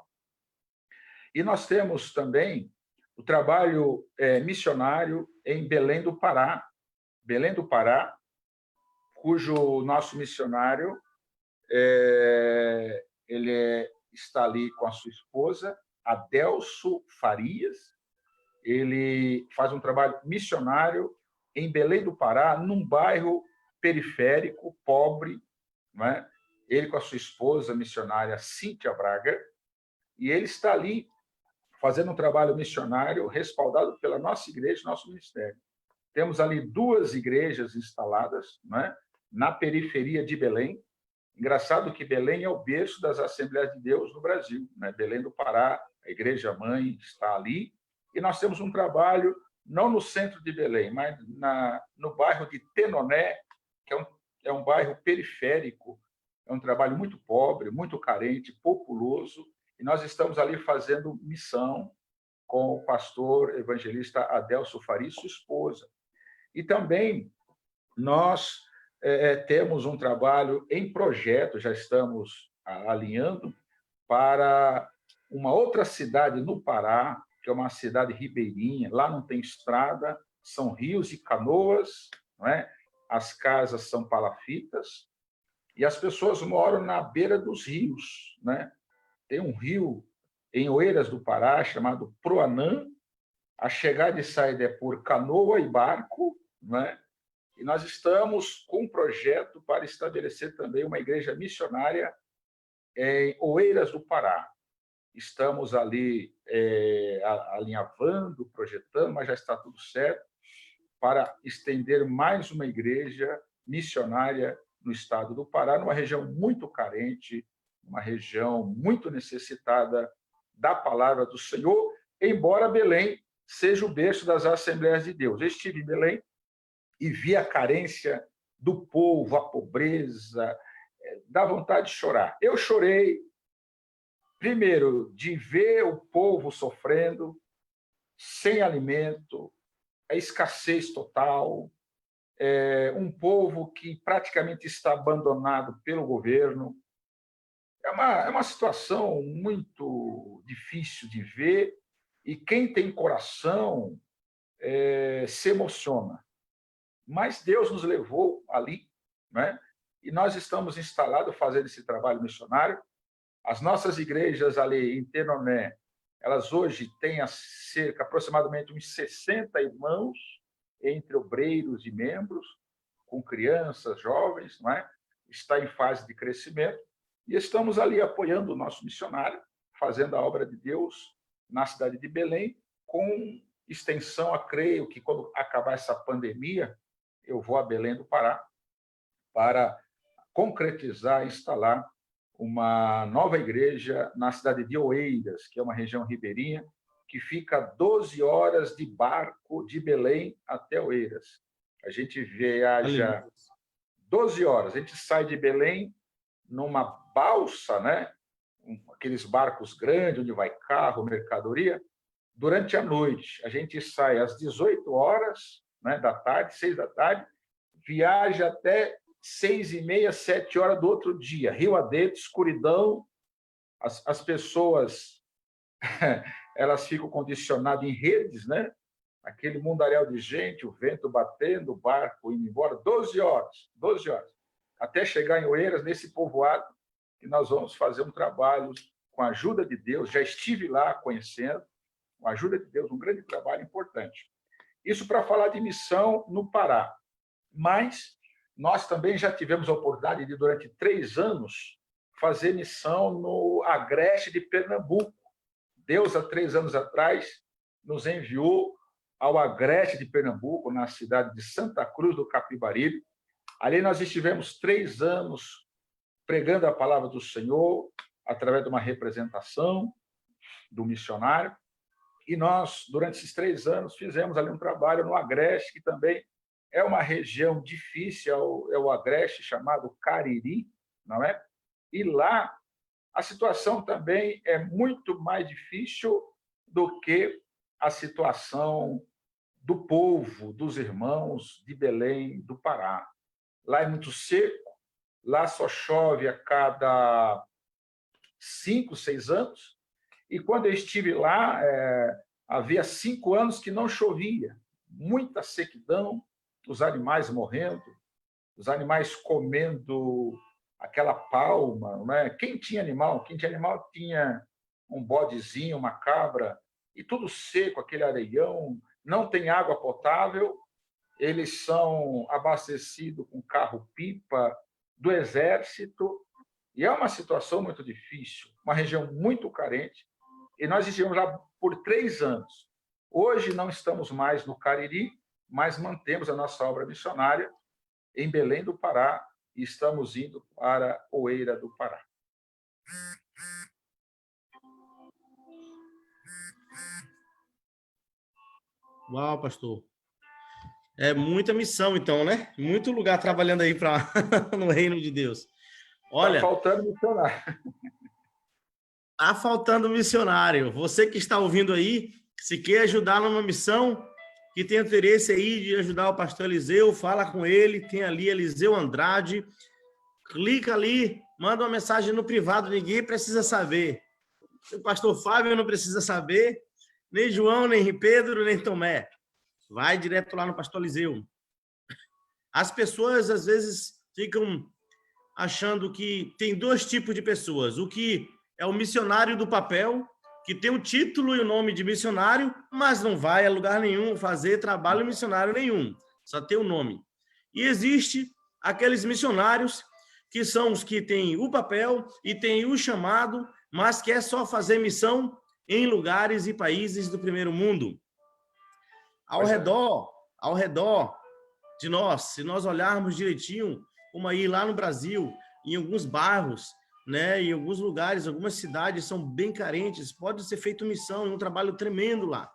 E nós temos também o trabalho missionário em Belém do Pará, cujo nosso missionário ele está ali com a sua esposa, Adelso Farias. Ele faz um trabalho missionário em Belém do Pará, num bairro periférico, pobre, não é? Ele com a sua esposa, missionária Cíntia Braga, e ele está ali fazendo um trabalho missionário respaldado pela nossa igreja, nosso ministério. Temos ali 2 igrejas instaladas, não é? Na periferia de Belém. Engraçado que Belém é o berço das Assembleias de Deus no Brasil, né? Belém do Pará, a igreja mãe está ali, e nós temos um trabalho não no centro de Belém, mas no bairro de Tenoné, que é um bairro periférico, é um trabalho muito pobre, muito carente, populoso, e nós estamos ali fazendo missão com o pastor evangelista Adelso Faria, sua esposa. E também nós temos um trabalho em projeto, já estamos alinhando, para uma outra cidade no Pará, que é uma cidade ribeirinha. Lá não tem estrada, são rios e canoas, não é? As casas são palafitas e as pessoas moram na beira dos rios, né? Tem um rio em Oeiras do Pará chamado Proanã. A chegada e saída é por canoa e barco, né? E nós estamos com um projeto para estabelecer também uma igreja missionária em Oeiras do Pará. Estamos ali alinhavando, projetando, mas já está tudo certo para estender mais uma igreja missionária no estado do Pará, numa região muito carente, uma região muito necessitada da palavra do Senhor, embora Belém seja o berço das Assembleias de Deus. Eu estive em Belém e vi a carência do povo, a pobreza, dá vontade de chorar. Eu chorei, primeiro, de ver o povo sofrendo, sem alimento, a escassez total, um povo que praticamente está abandonado pelo governo. É uma situação muito difícil de ver e quem tem coração se emociona. Mas Deus nos levou ali, né? E nós estamos instalados fazendo esse trabalho missionário. As nossas igrejas ali em Tenoné, elas hoje têm aproximadamente uns 60 irmãos, entre obreiros e membros, com crianças, jovens, não é? Está em fase de crescimento, e estamos ali apoiando o nosso missionário, fazendo a obra de Deus na cidade de Belém, com extensão, creio que quando acabar essa pandemia, eu vou a Belém do Pará para concretizar, instalar uma nova igreja na cidade de Oeiras, que é uma região ribeirinha, que fica 12 horas de barco de Belém até Oeiras. A gente viaja 12 horas, a gente sai de Belém numa balsa, né? Aqueles barcos grandes, onde vai carro, mercadoria, durante a noite. A gente sai às 18 horas, né, da tarde, 6 da tarde, viaja até 6h30, 7 horas do outro dia, rio adentro, escuridão, as pessoas elas ficam condicionadas em redes, né? Aquele mundaréu de gente, o vento batendo, o barco indo embora, 12 horas, até chegar em Oeiras, nesse povoado, que nós vamos fazer um trabalho com a ajuda de Deus. Já estive lá conhecendo, com a ajuda de Deus, um grande trabalho importante. Isso para falar de missão no Pará. Mas nós também já tivemos a oportunidade de, durante 3 anos, fazer missão no Agreste de Pernambuco. Deus, há 3 anos atrás, nos enviou ao Agreste de Pernambuco, na cidade de Santa Cruz do Capibaribe. Ali nós estivemos 3 anos pregando a palavra do Senhor, através de uma representação do missionário. E nós, durante esses 3 anos, fizemos ali um trabalho no Agreste, que também é uma região difícil, é o Agreste chamado Cariri, não é? E lá a situação também é muito mais difícil do que a situação do povo, dos irmãos de Belém, do Pará. Lá é muito seco, lá só chove a cada 5, 6 anos, e quando eu estive lá, havia 5 anos que não chovia, muita sequidão, os animais morrendo, os animais comendo aquela palma, né? Quem tinha animal tinha um bodezinho, uma cabra, e tudo seco, aquele areião, não tem água potável, eles são abastecidos com carro-pipa do exército, e é uma situação muito difícil, uma região muito carente, e nós estivemos lá por 3 anos. Hoje não estamos mais no Cariri, mas mantemos a nossa obra missionária em Belém do Pará e estamos indo para Oeiras do Pará.
Uau, pastor. É muita missão, então, né? Muito lugar trabalhando aí no reino de Deus.
Está
Olha,
faltando missionário.
tá faltando missionário. Você que está ouvindo aí, se quer ajudar numa missão, que tem interesse aí de ajudar o pastor Eliseu, fala com ele, tem ali Eliseu Andrade, clica ali, manda uma mensagem no privado, ninguém precisa saber. O pastor Fábio não precisa saber, nem João, nem Pedro, nem Tomé. Vai direto lá no pastor Eliseu. As pessoas, às vezes, ficam achando que tem dois tipos de pessoas. O que é o missionário do papel, que tem o título e o nome de missionário, mas não vai a lugar nenhum fazer trabalho missionário nenhum, só tem o nome. E existe aqueles missionários que são os que têm o papel e têm o chamado, mas que é só fazer missão em lugares e países do primeiro mundo. Ao redor de nós, se nós olharmos direitinho, como aí lá no Brasil, em alguns bairros, né, em alguns lugares, algumas cidades são bem carentes, pode ser feito missão, um trabalho tremendo lá,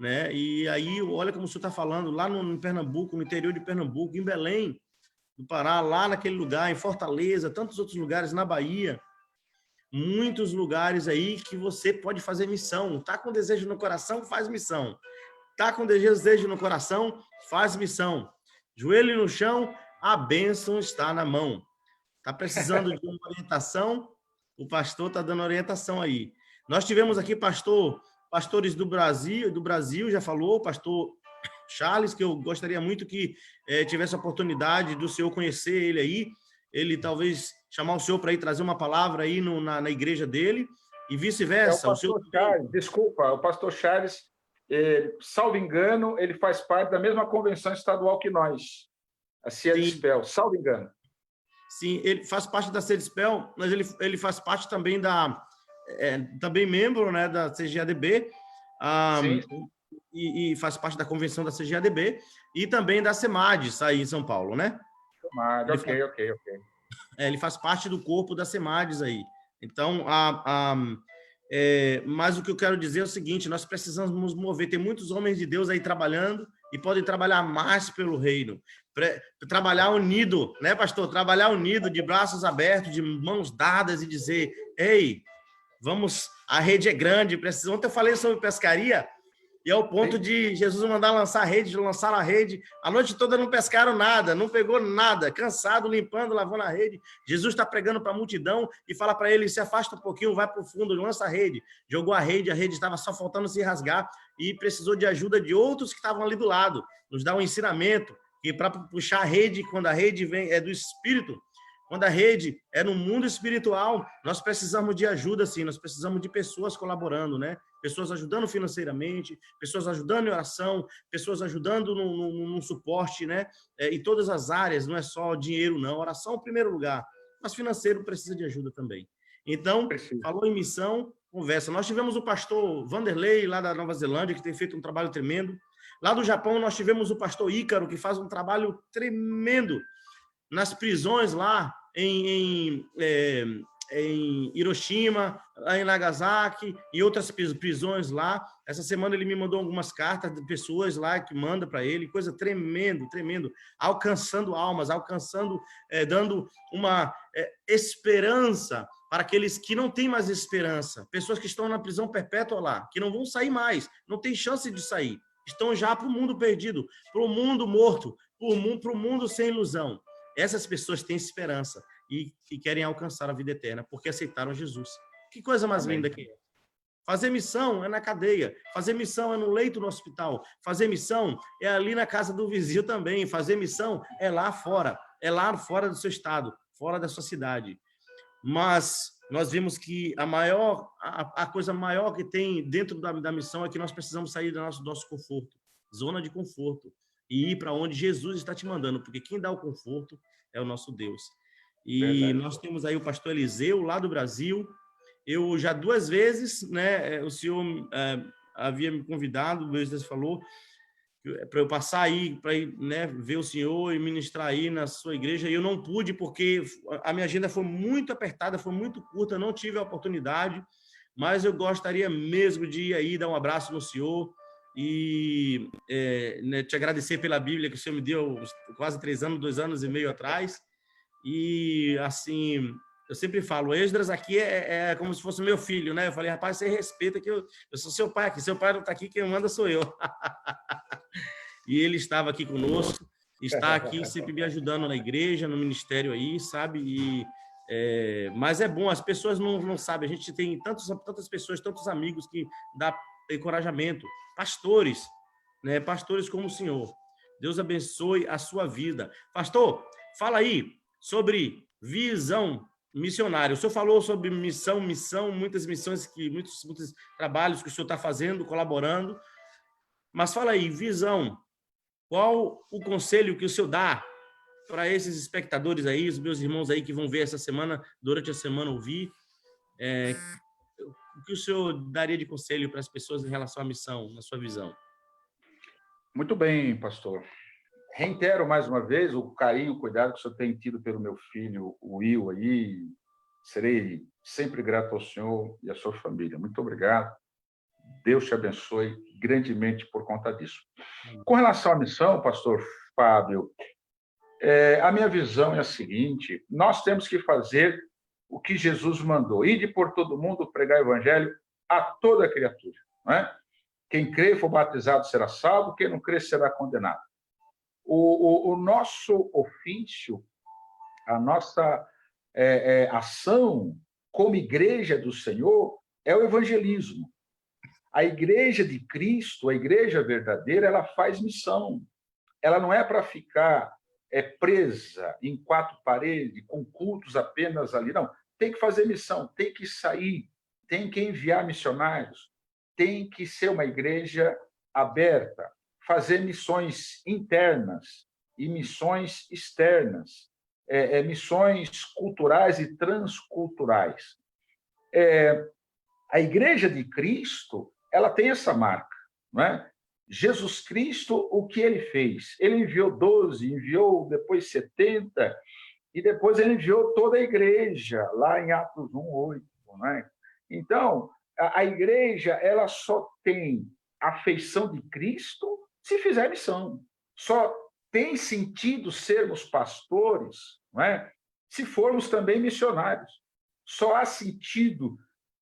né? E aí, olha como o senhor está falando, lá no Pernambuco, no interior de Pernambuco, em Belém, do Pará, lá naquele lugar, em Fortaleza, tantos outros lugares, na Bahia, muitos lugares aí que você pode fazer missão. Tá com desejo no coração, faz missão. Tá com desejo no coração, faz missão. Joelho no chão, a bênção está na mão. Tá precisando de uma orientação? O pastor tá dando orientação aí. Nós tivemos aqui pastores do Brasil já falou, pastor Charles, que eu gostaria muito que tivesse a oportunidade do senhor conhecer ele aí, ele talvez chamar o senhor para ir trazer uma palavra aí na igreja dele, e vice-versa.
O pastor Charles, desculpa, o pastor Charles, salvo engano, ele faz parte da mesma convenção estadual que nós, a CIEDSPEL, salvo engano.
Sim, ele faz parte da CIEDSPEL, mas ele faz parte também também membro, né, da CGADB,
Sim.
e faz parte da convenção da CGADB e também da SEMADES, aí em São Paulo, né?
Ok.
Ele faz parte do corpo da SEMADES aí. Então, mas o que eu quero dizer é o seguinte, nós precisamos nos mover, tem muitos homens de Deus aí trabalhando e podem trabalhar mais pelo reino, trabalhar unido, né, pastor? Trabalhar unido, de braços abertos, de mãos dadas e dizer, ei, vamos, a rede é grande, ontem eu falei sobre pescaria, e ao ponto de Jesus mandar lançar a rede, lançaram a rede, a noite toda não pescaram nada, não pegou nada, cansado, limpando, lavando a rede. Jesus está pregando para a multidão e fala para ele, se afasta um pouquinho, vai para o fundo, lança a rede. Jogou a rede estava só faltando se rasgar e precisou de ajuda de outros que estavam ali do lado. Nos dá um ensinamento que para puxar a rede, quando a rede vem é do Espírito, quando a rede é no mundo espiritual, nós precisamos de ajuda, sim, nós precisamos de pessoas colaborando, né? Pessoas ajudando financeiramente, pessoas ajudando em oração, pessoas ajudando no suporte, né? Em todas as áreas, não é só dinheiro, não. Oração em primeiro lugar, mas financeiro precisa de ajuda também. Então, falou em missão, conversa. Nós tivemos o pastor Vanderlei, lá da Nova Zelândia, que tem feito um trabalho tremendo. Lá do Japão, nós tivemos o pastor Ícaro, que faz um trabalho tremendo nas prisões lá em Hiroshima, em Nagasaki e outras prisões lá. Essa semana ele me mandou algumas cartas de pessoas lá que manda para ele, coisa tremendo, alcançando almas, dando uma esperança para aqueles que não têm mais esperança, pessoas que estão na prisão perpétua lá, que não vão sair mais, não tem chance de sair, estão já para o mundo perdido, para o mundo morto, para o mundo sem ilusão. Essas pessoas têm esperança e querem alcançar a vida eterna, porque aceitaram Jesus. Que coisa mais linda que é. Fazer missão é na cadeia, fazer missão é no leito do hospital, fazer missão é ali na casa do vizinho também, fazer missão é lá fora do seu estado, fora da sua cidade. Mas nós vimos que a coisa maior que tem dentro da missão é que nós precisamos sair do nosso conforto, zona de conforto, e ir para onde Jesus está te mandando, porque quem dá o conforto é o nosso Deus. E verdade. Nós temos aí o pastor Eliseu, lá do Brasil. Eu já 2 vezes, né, o senhor havia me convidado, o Deus falou, para eu passar aí, para ir, né, ver o senhor e ministrar aí na sua igreja, e eu não pude, porque a minha agenda foi muito apertada, foi muito curta, não tive a oportunidade, mas eu gostaria mesmo de ir aí dar um abraço no senhor e né, te agradecer pela Bíblia que o Senhor me deu quase 3 anos, 2 anos e meio atrás. E, assim, eu sempre falo, Esdras aqui é como se fosse meu filho, né? Eu falei, rapaz, você respeita que eu sou seu pai aqui. Seu pai não está aqui, quem manda sou eu. E ele estava aqui conosco, está aqui sempre me ajudando na igreja, no ministério aí, sabe? Mas é bom, as pessoas não sabem, a gente tem tantas pessoas, tantos amigos que dá encorajamento, pastores, né? Pastores como o senhor. Deus abençoe a sua vida. Pastor, fala aí sobre visão missionária. O senhor falou sobre missão, muitas missões, muitos trabalhos que o senhor está fazendo, colaborando. Mas fala aí, visão. Qual o conselho que o senhor dá para esses espectadores aí, os meus irmãos aí que vão ver essa semana, durante a semana ouvir? O que o senhor daria de conselho para as pessoas em relação à missão, na sua visão?
Muito bem, pastor. Reitero mais uma vez o carinho, o cuidado que o senhor tem tido pelo meu filho, o Will, aí. Serei sempre grato ao senhor e à sua família. Muito obrigado. Deus te abençoe grandemente por conta disso. Com relação à missão, pastor Fábio, a minha visão é a seguinte: nós temos que fazer o que Jesus mandou, ide por todo mundo pregar o evangelho a toda criatura. Não é? Quem crê e for batizado será salvo, quem não crê será condenado. O nosso ofício, a nossa ação como igreja do Senhor é o evangelismo. A igreja de Cristo, a igreja verdadeira, ela faz missão. Ela não é para ficar presa em 4 paredes, com cultos apenas ali, não. Tem que fazer missão, tem que sair, tem que enviar missionários, tem que ser uma igreja aberta, fazer missões internas e missões externas, missões culturais e transculturais. A igreja de Cristo, ela tem essa marca, não é? Jesus Cristo, o que ele fez? Ele enviou 12, enviou depois 70, e depois ele enviou toda a igreja, lá em Atos 1:8, não é? Então, a igreja, ela só tem a feição de Cristo se fizer missão. Só tem sentido sermos pastores, não é? Se formos também missionários. Só há sentido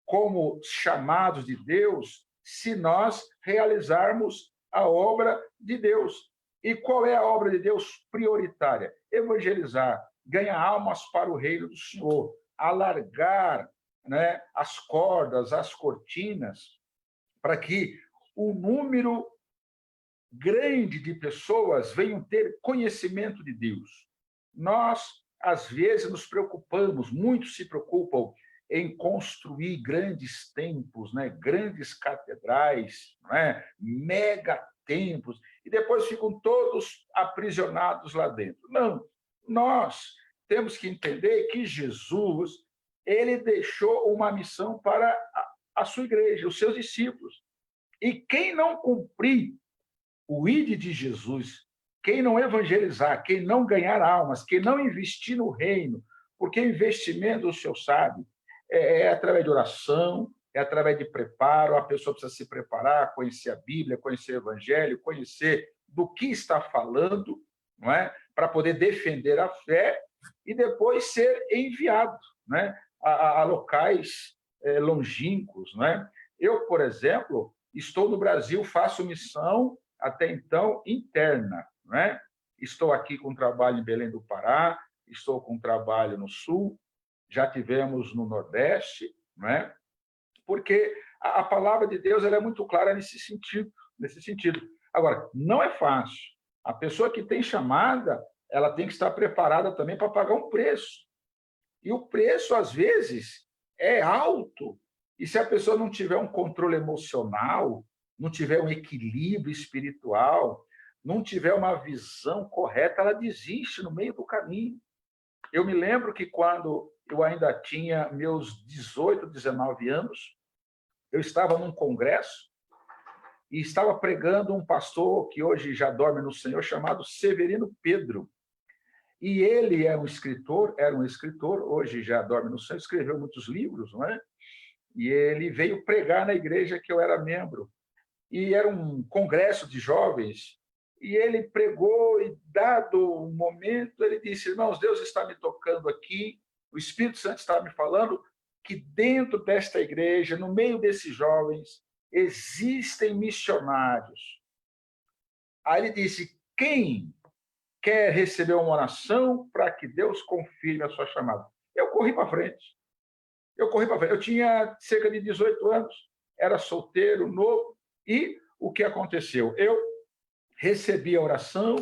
como chamados de Deus se nós realizarmos a obra de Deus. E qual é a obra de Deus prioritária? Evangelizar, ganhar almas para o reino do Senhor, alargar, né, as cordas, as cortinas, para que o número grande de pessoas venham ter conhecimento de Deus. Nós, às vezes, nos preocupamos, muitos se preocupam em construir grandes templos, né? Grandes catedrais, né? Mega templos, e depois ficam todos aprisionados lá dentro. Não, nós temos que entender que Jesus, ele deixou uma missão para a sua igreja, os seus discípulos. E quem não cumprir o ide de Jesus, quem não evangelizar, quem não ganhar almas, quem não investir no reino, porque investimento, o senhor sabe, é através de oração, é através de preparo, a pessoa precisa se preparar, conhecer a Bíblia, conhecer o Evangelho, conhecer do que está falando, não é? Para poder defender a fé e depois ser enviado, né? a locais longínquos. Não é? Eu, por exemplo, estou no Brasil, faço missão até então interna. Não é? Estou aqui com trabalho em Belém do Pará, estou com trabalho no Sul, já tivemos no Nordeste, não é? Porque a palavra de Deus ela é muito clara nesse sentido, nesse sentido. Agora, não é fácil. A pessoa que tem chamada, ela tem que estar preparada também para pagar um preço. E o preço, às vezes, é alto. E se a pessoa não tiver um controle emocional, não tiver um equilíbrio espiritual, não tiver uma visão correta, ela desiste no meio do caminho. Eu me lembro que quando eu ainda tinha meus 18, 19 anos, eu estava num congresso e estava pregando um pastor que hoje já dorme no Senhor, chamado Severino Pedro. E ele era um escritor, hoje já dorme no Senhor, escreveu muitos livros, não é? E ele veio pregar na igreja que eu era membro. e era um congresso de jovens, e ele pregou, e dado o momento, ele disse: irmãos, Deus está me tocando aqui, o Espírito Santo está me falando que dentro desta igreja, no meio desses jovens, existem missionários. Aí ele disse: quem quer receber uma oração para que Deus confirme a sua chamada? Eu corri para frente. Eu tinha cerca de 18 anos, era solteiro, novo, e o que aconteceu? Eu recebi a oração,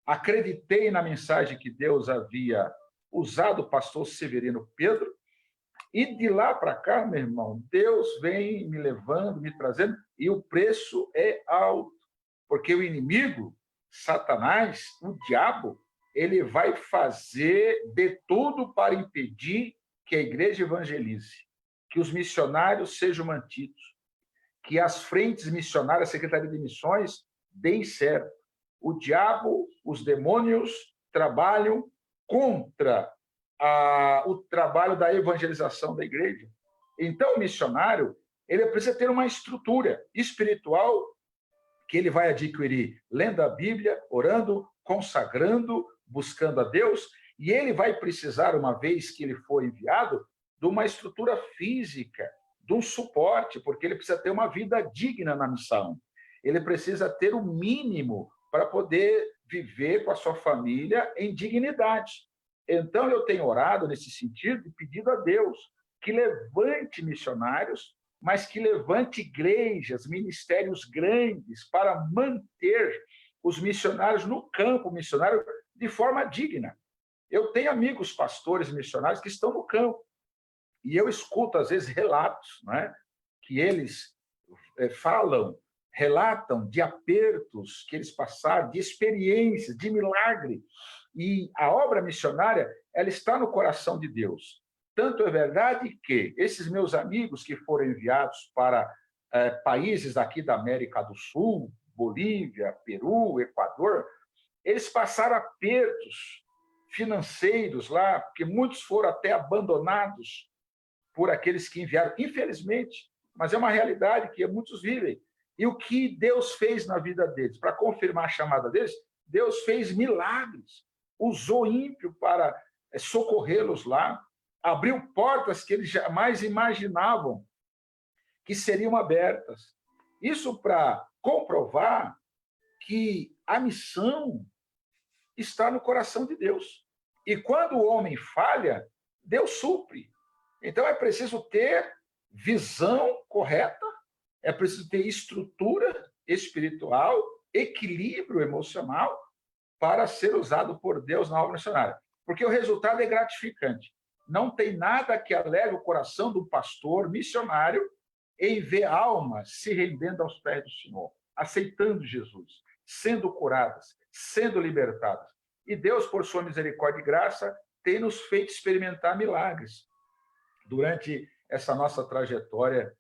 acreditei na mensagem que Deus havia usado o pastor Severino Pedro, e de lá para cá, meu irmão, Deus vem me levando, me trazendo, e o preço é alto, porque o inimigo, Satanás, o diabo, ele vai fazer de tudo para impedir que a igreja evangelize, que os missionários sejam mantidos, que as frentes missionárias, a Secretaria de Missões, deem certo. O diabo, os demônios trabalham contra o trabalho da evangelização da igreja. Então, o missionário, ele precisa ter uma estrutura espiritual que ele vai adquirir lendo a Bíblia, orando, consagrando, buscando a Deus, e ele vai precisar, uma vez que ele for enviado, de uma estrutura física, de um suporte, porque ele precisa ter uma vida digna na missão. Ele precisa ter o mínimo para poder viver com a sua família em dignidade. Então, eu tenho orado nesse sentido e pedido a Deus que levante missionários, mas que levante igrejas, ministérios grandes para manter os missionários no campo missionário de forma digna. Eu tenho amigos pastores missionários que estão no campo, e eu escuto, às vezes, relatos, né, que eles relatam de apertos que eles passaram, de experiências, de milagre. E a obra missionária, ela está no coração de Deus. Tanto é verdade que esses meus amigos que foram enviados para países aqui da América do Sul, Bolívia, Peru, Equador, eles passaram apertos financeiros lá, porque muitos foram até abandonados por aqueles que enviaram, infelizmente, mas é uma realidade que muitos vivem. E o que Deus fez na vida deles, para confirmar a chamada deles, Deus fez milagres, usou ímpio para socorrê-los lá, abriu portas que eles jamais imaginavam que seriam abertas. Isso para comprovar que a missão está no coração de Deus. E quando o homem falha, Deus supre. Então é preciso ter visão correta, é preciso ter estrutura espiritual, equilíbrio emocional para ser usado por Deus na obra missionária. Porque o resultado é gratificante. Não tem nada que alegre o coração do pastor missionário em ver almas se rendendo aos pés do Senhor, aceitando Jesus, sendo curadas, sendo libertadas. E Deus, por sua misericórdia e graça, tem nos feito experimentar milagres durante essa nossa trajetória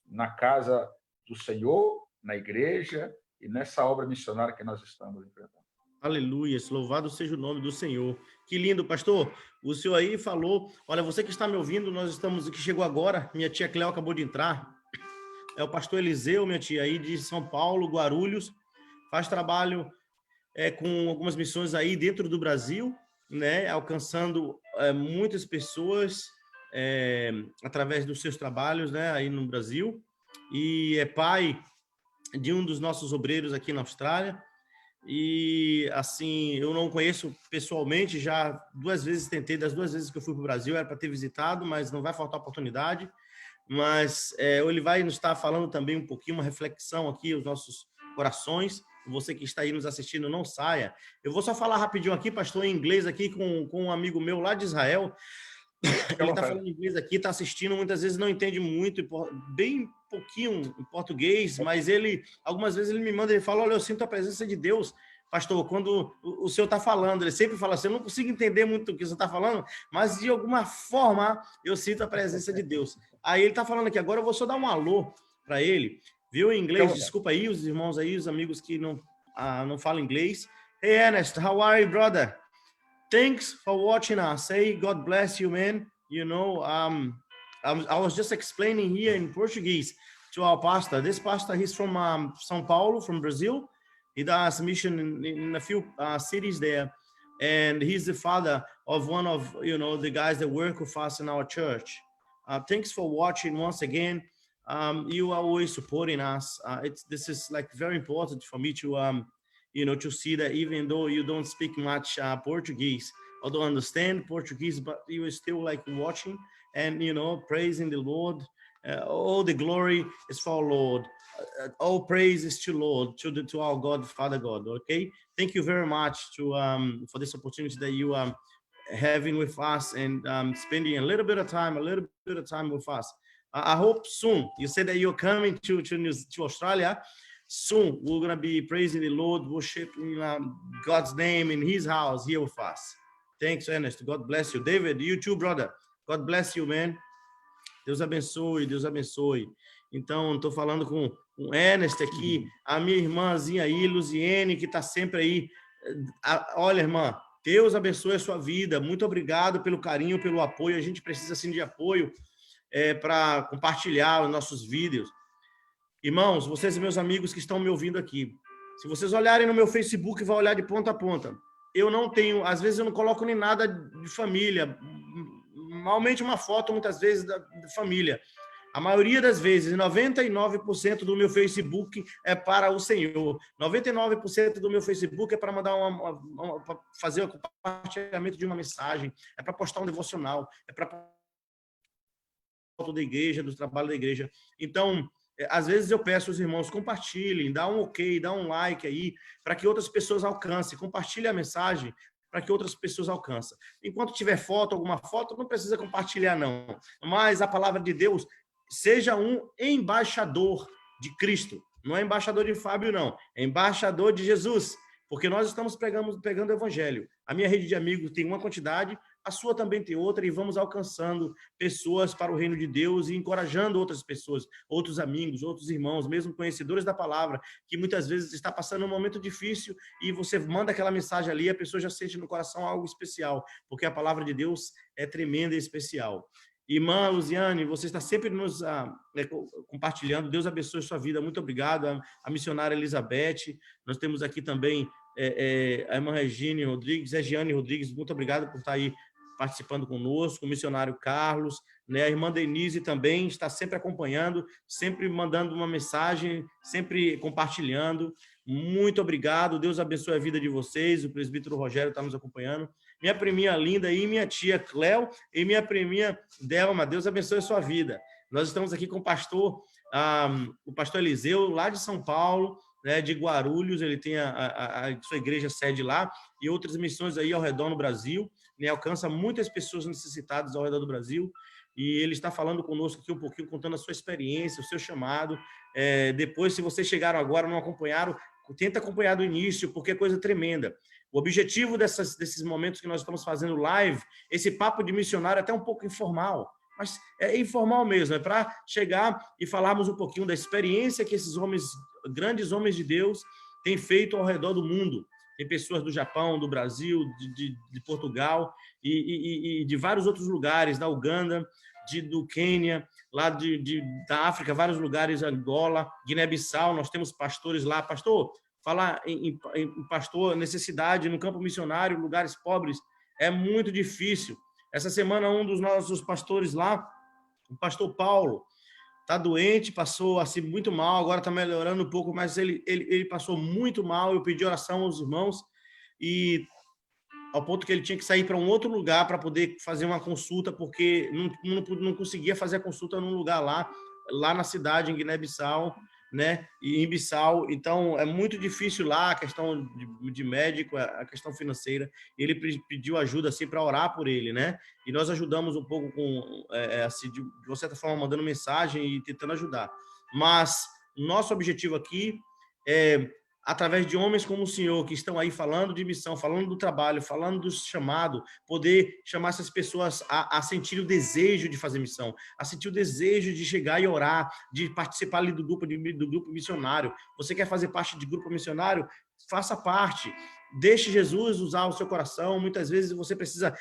na casa do Senhor, na igreja e nessa obra missionária que nós estamos enfrentando.
Aleluia, louvado seja o nome do Senhor. Que lindo, pastor. O senhor aí falou, olha, você que está me ouvindo, nós estamos, que chegou agora, minha tia Cléo acabou de entrar, é o pastor Eliseu, minha tia, aí de São Paulo, Guarulhos, faz trabalho com algumas missões aí dentro do Brasil, né, alcançando muitas pessoas através dos seus trabalhos, né, aí no Brasil, e é pai de um dos nossos obreiros aqui na Austrália. E assim, eu não conheço pessoalmente, já 2 vezes tentei, das 2 vezes que eu fui para o Brasil, era para ter visitado, mas não vai faltar oportunidade. Mas ele vai nos estar falando também um pouquinho, uma reflexão aqui, os nossos corações. Você que está aí nos assistindo, não saia. Eu vou só falar rapidinho aqui, pastor, em inglês aqui com um amigo meu lá de Israel. Ele está falando inglês aqui, está assistindo, muitas vezes não entende muito, bem pouquinho em português, mas algumas vezes ele me manda, ele fala, olha, eu sinto a presença de Deus, pastor, quando o senhor está falando, ele sempre fala assim, eu não consigo entender muito o que você está falando, mas de alguma forma eu sinto a presença de Deus. Aí ele está falando aqui, agora eu vou só dar um alô para ele, viu, em inglês, desculpa aí, os irmãos aí, os amigos que não falam inglês. Hey, Ernest, how are you, brother? Thanks for watching us. Say, God bless you, man. You know, I was just explaining here in Portuguese to our pastor. This pastor, he's from São Paulo, from Brazil. He does mission in a few cities there. And he's the father of one of, the guys that work with us in our church. Thanks for watching once again. You are always supporting us. This is like very important for me to, to see that even though you don't speak much Portuguese, or don't understand Portuguese, but you are still like watching and, praising the Lord. All the glory is for our Lord. All praise is to Lord, to our God, Father God. Okay. Thank you very much for this opportunity that you are having with us and spending a little bit of time with us. I hope soon. You said that you're coming to Australia. Soon we're gonna be praising the Lord, worshiping God's name in His house here with us. Thanks, Ernest. God bless you, David. You too, brother. God bless you, man. Deus abençoe, Deus abençoe. Então, estou falando com o Ernest aqui, a minha irmãzinha aí, Luziene, que está sempre aí. Olha, irmã, Deus abençoe a sua vida. Muito obrigado pelo carinho, pelo apoio. A gente precisa, sim, de apoio para compartilhar os nossos vídeos. Irmãos, vocês e meus amigos que estão me ouvindo aqui, se vocês olharem no meu Facebook, vai olhar de ponta a ponta. Eu não tenho, às vezes eu não coloco nem nada de família, normalmente uma foto, muitas vezes, da família. A maioria das vezes, 99% do meu Facebook é para o Senhor. 99% do meu Facebook é para mandar para fazer o compartilhamento de uma mensagem, é para postar um devocional, é para da igreja, do trabalho da igreja. Então, às vezes eu peço aos irmãos, compartilhem, dá um ok, dá um like aí, para que outras pessoas alcancem. Compartilhe a mensagem para que outras pessoas alcancem. Enquanto tiver foto, alguma foto, não precisa compartilhar, não. Mas a palavra de Deus, seja um embaixador de Cristo. Não é embaixador de Fábio, não. É embaixador de Jesus. Porque nós estamos pegando o evangelho. A minha rede de amigos tem uma quantidade, a sua também tem outra, e vamos alcançando pessoas para o reino de Deus e encorajando outras pessoas, outros amigos, outros irmãos, mesmo conhecedores da palavra, que muitas vezes está passando um momento difícil e você manda aquela mensagem ali, a pessoa já sente no coração algo especial, porque a palavra de Deus é tremenda e especial. Irmã Luziane, você está sempre nos compartilhando. Deus abençoe sua vida. Muito obrigado. A missionária Elizabeth. Nós temos aqui também a irmã Regiane Rodrigues. Muito obrigado por estar aí participando conosco. O missionário Carlos, né? A irmã Denise também está sempre acompanhando, sempre mandando uma mensagem, sempre compartilhando. Muito obrigado. Deus abençoe a vida de vocês. O presbítero Rogério está nos acompanhando. Minha priminha linda aí, minha tia Cléo e minha priminha Delma. Deus abençoe a sua vida. Nós estamos aqui com o pastor Eliseu, lá de São Paulo, né, de Guarulhos. Ele tem a sua igreja sede lá e outras missões aí ao redor no Brasil, né, alcança muitas pessoas necessitadas ao redor do Brasil. E ele está falando conosco aqui um pouquinho, contando a sua experiência, o seu chamado. Depois, se vocês chegaram agora, não acompanharam, tenta acompanhar do início, porque é coisa tremenda. O objetivo desses momentos que nós estamos fazendo live, esse papo de missionário é até um pouco informal, mas é informal mesmo, é para chegar e falarmos um pouquinho da experiência que esses grandes homens de Deus, têm feito ao redor do mundo. Tem pessoas do Japão, do Brasil, de Portugal e de vários outros lugares, da Uganda, do Quênia, lá da África, vários lugares, Angola, Guiné-Bissau. Nós temos pastores lá. Pastor, falar em pastor, necessidade no campo missionário, lugares pobres, é muito difícil. Essa semana, um dos nossos pastores lá, o pastor Paulo, está doente, passou assim muito mal, agora está melhorando um pouco, mas ele passou muito mal. Eu pedi oração aos irmãos, e ao ponto que ele tinha que sair para um outro lugar para poder fazer uma consulta, porque não conseguia fazer a consulta num lugar lá na cidade, em Guiné-Bissau, né? E em Bissau. Então é muito difícil lá a questão de médico, a questão financeira. Ele pediu ajuda assim para orar por ele, né? E nós ajudamos um pouco com assim, de certa forma, mandando mensagem e tentando ajudar. Mas nosso objetivo aqui é, através de homens como o senhor, que estão aí falando de missão, falando do trabalho, falando do chamado, poder chamar essas pessoas a sentir o desejo de fazer missão, a sentir o desejo de chegar e orar, de participar ali do grupo missionário. Você quer fazer parte de grupo missionário? Faça parte. Deixe Jesus usar o seu coração. Muitas vezes você precisa,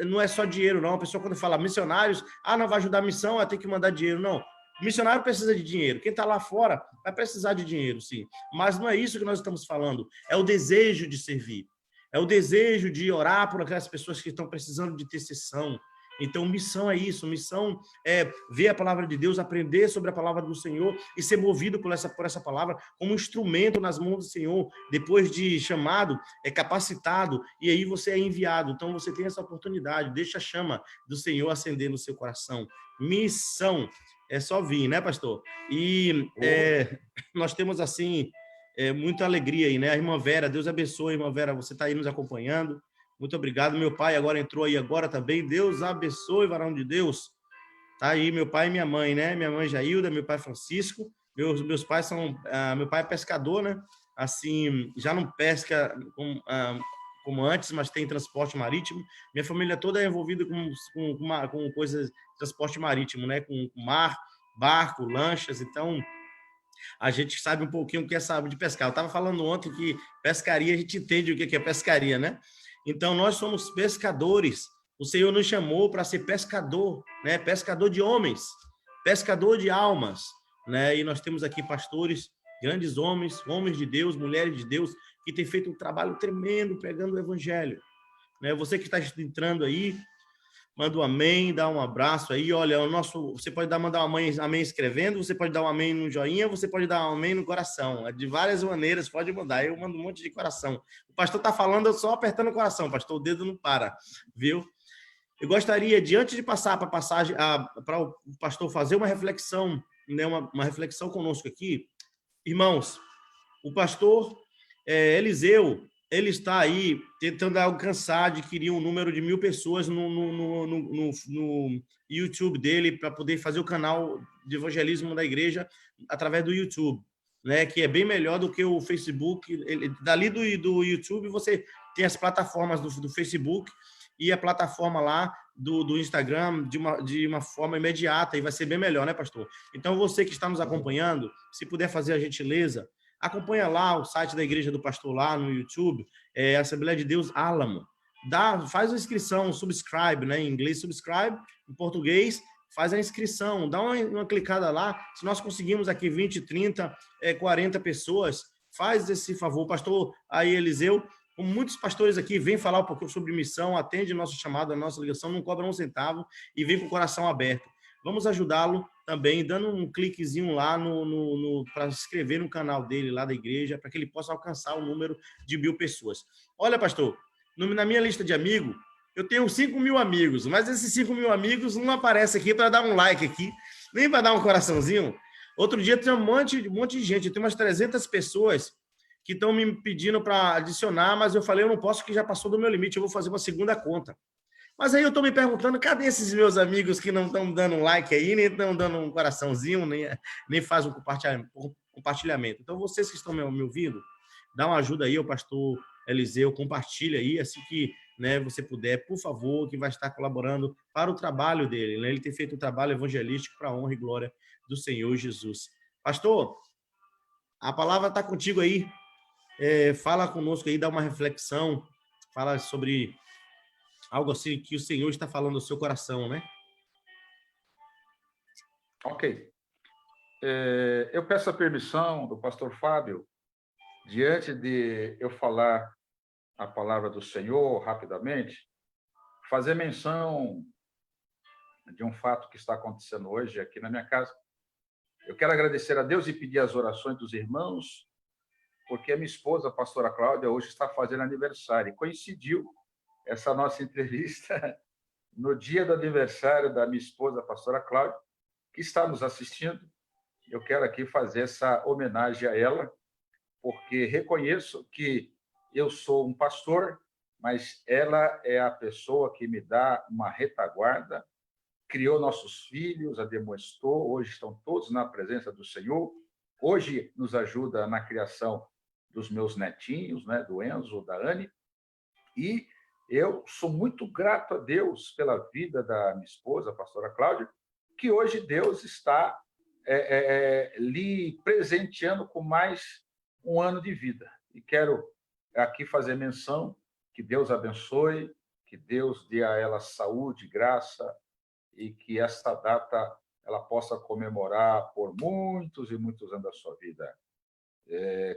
não é só dinheiro, não. A pessoa, quando fala missionários, não vai ajudar a missão, tem que mandar dinheiro. Não. O missionário precisa de dinheiro. Quem está lá fora vai precisar de dinheiro, sim. Mas não é isso que nós estamos falando. É o desejo de servir. É o desejo de orar por aquelas pessoas que estão precisando de intercessão. Então, missão é isso. Missão é ver a palavra de Deus, aprender sobre a palavra do Senhor e ser movido por essa palavra como instrumento nas mãos do Senhor. Depois de chamado, é capacitado e aí você é enviado. Então, você tem essa oportunidade. Deixa a chama do Senhor acender no seu coração. Missão. É só vir, né, pastor? E nós temos, assim, muita alegria aí, né? A irmã Vera, Deus abençoe, irmã Vera, você está aí nos acompanhando. Muito obrigado. Meu pai agora entrou aí agora também. Deus abençoe, varão de Deus. Tá aí meu pai e minha mãe, né? Minha mãe Jailda, meu pai Francisco. Meus pais são... meu pai é pescador, né? Assim, já não pesca como antes, mas tem transporte marítimo. Minha família toda é envolvida com coisas de transporte marítimo, né? Com mar, barco, lanchas. Então, a gente sabe um pouquinho o que é sabe de pescar. Eu estava falando ontem que pescaria, a gente entende o que é pescaria, né? Então, nós somos pescadores. O Senhor nos chamou para ser pescador, né? Pescador de homens, pescador de almas, né? E nós temos aqui pastores, grandes homens, homens de Deus, mulheres de Deus, que têm feito um trabalho tremendo pregando o evangelho, né? Você que está entrando aí, manda um amém, dá um abraço aí. Olha, você pode mandar um amém escrevendo, você pode dar um amém no joinha, você pode dar um amém no coração. De várias maneiras, pode mandar. Eu mando um monte de coração. O pastor está falando, eu só apertando o coração, pastor, o dedo não para, viu? Eu gostaria, antes de passar para o pastor fazer uma reflexão, né, uma reflexão conosco aqui, irmãos, o pastor Eliseu, ele está aí tentando alcançar, adquirir um número de 1.000 pessoas no YouTube dele para poder fazer o canal de evangelismo da igreja através do YouTube, né? Que é bem melhor do que o Facebook. Dali do YouTube você tem as plataformas do Facebook e a plataforma lá do Instagram de uma forma imediata e vai ser bem melhor, né, pastor? Então, você que está nos acompanhando, se puder fazer a gentileza, acompanha lá o site da Igreja do Pastor lá no YouTube, Assembleia de Deus Álamo. Faz a inscrição, subscribe, né? Em inglês, subscribe, em português, faz a inscrição, dá uma clicada lá. Se nós conseguimos aqui 20, 30, 40 pessoas, faz esse favor. Pastor aí, Eliseu, como muitos pastores aqui, vem falar um pouco sobre missão, atende o nosso chamado, a nossa ligação, não cobra um centavo e vem com o coração aberto. Vamos ajudá-lo também, dando um cliquezinho lá para se inscrever no canal dele, lá da igreja, para que ele possa alcançar o número de 1.000 pessoas. Olha, pastor, na minha lista de amigos, eu tenho 5.000 amigos, mas esses 5.000 amigos não aparecem aqui para dar um like aqui, nem para dar um coraçãozinho. Outro dia tem um monte de gente, tem umas 300 pessoas que estão me pedindo para adicionar, mas eu falei, eu não posso, que já passou do meu limite, eu vou fazer uma segunda conta. Mas aí eu estou me perguntando, cadê esses meus amigos que não estão dando um like aí, nem estão dando um coraçãozinho, nem fazem um compartilhamento. Então, vocês que estão me ouvindo, dá uma ajuda aí ao pastor Eliseu, compartilha aí, assim que, né, você puder, por favor, que vai estar colaborando para o trabalho dele, né? Ele tem feito um trabalho evangelístico para a honra e glória do Senhor Jesus. Pastor, a palavra está contigo aí. Fala conosco aí, dá uma reflexão, fala sobre algo assim que o Senhor está falando no seu coração, né?
Ok. Eu peço a permissão do pastor Fábio, diante de eu falar a palavra do Senhor rapidamente, fazer menção de um fato que está acontecendo hoje aqui na minha casa. Eu quero agradecer a Deus e pedir as orações dos irmãos, porque a minha esposa, a pastora Cláudia, hoje está fazendo aniversário. E coincidiu essa nossa entrevista no dia do aniversário da minha esposa, a pastora Cláudia, que está nos assistindo. Eu quero aqui fazer essa homenagem a ela, porque reconheço que eu sou um pastor, mas ela é a pessoa que me dá uma retaguarda, criou nossos filhos, ademoestou, hoje estão todos na presença do Senhor, hoje nos ajuda na criação dos meus netinhos, né, do Enzo, da Anne, e eu sou muito grato a Deus pela vida da minha esposa, a pastora Cláudia, que hoje Deus está lhe presenteando com mais um ano de vida. E quero aqui fazer menção, que Deus abençoe, que Deus dê a ela saúde, graça, e que esta data ela possa comemorar por muitos e muitos anos da sua vida.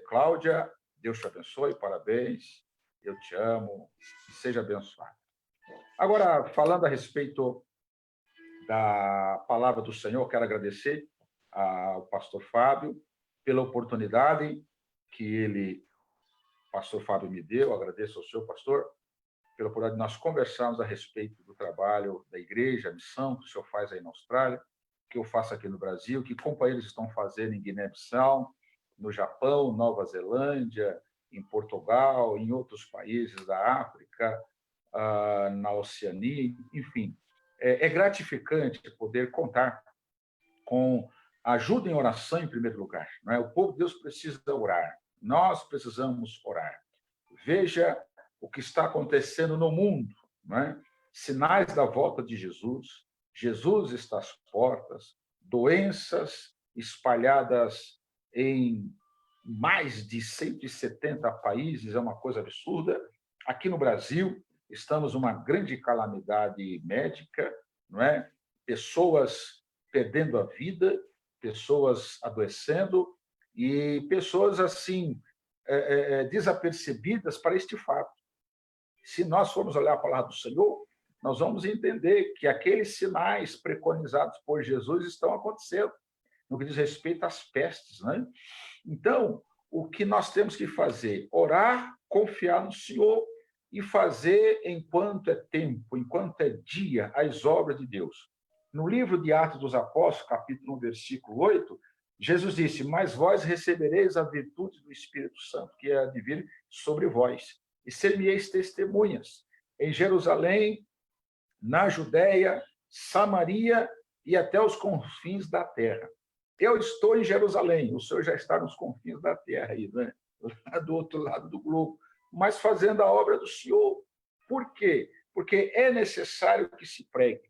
Cláudia, Deus te abençoe, parabéns, eu te amo, seja abençoada. Agora, falando a respeito da palavra do Senhor, quero agradecer ao pastor Fábio pela oportunidade que pastor Fábio, me deu. Agradeço ao senhor, pastor, pela oportunidade de nós conversarmos a respeito do trabalho da igreja, a missão que o senhor faz aí na Austrália, que eu faço aqui no Brasil, que companheiros estão fazendo em Guiné-Bissau, no Japão, Nova Zelândia, em Portugal, em outros países da África, na Oceania, enfim. É gratificante poder contar com ajuda em oração em primeiro lugar. Não é? O povo de Deus precisa orar. Nós precisamos orar. Veja o que está acontecendo no mundo. Não é? Sinais da volta de Jesus. Jesus está às portas. Doenças espalhadas em mais de 170 países, é uma coisa absurda. Aqui no Brasil, estamos numa grande calamidade médica, não é? Pessoas perdendo a vida, pessoas adoecendo e pessoas assim desapercebidas para este fato. Se nós formos olhar a palavra do Senhor, nós vamos entender que aqueles sinais preconizados por Jesus estão acontecendo no que diz respeito às pestes, né? Então, o que nós temos que fazer? Orar, confiar no Senhor e fazer enquanto é tempo, enquanto é dia, as obras de Deus. No livro de Atos dos Apóstolos, capítulo 1, versículo 8, Jesus disse: mas vós recebereis a virtude do Espírito Santo, que é de vir sobre vós, e ser-me-eis testemunhas em Jerusalém, na Judéia, Samaria e até os confins da terra. Eu estou em Jerusalém, o senhor já está nos confins da terra, aí, né? Do outro lado do globo, mas fazendo a obra do Senhor. Por quê? Porque é necessário que se pregue.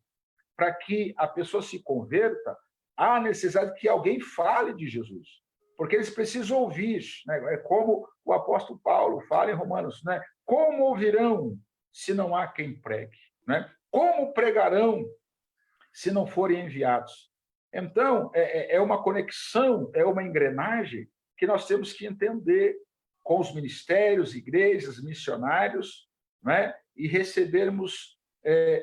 Para que a pessoa se converta, há necessidade que alguém fale de Jesus, porque eles precisam ouvir, né? É como o apóstolo Paulo fala em Romanos, né? Como ouvirão se não há quem pregue, né? Como pregarão se não forem enviados? Então, é uma conexão, é uma engrenagem que nós temos que entender com os ministérios, igrejas, missionários, né? E recebermos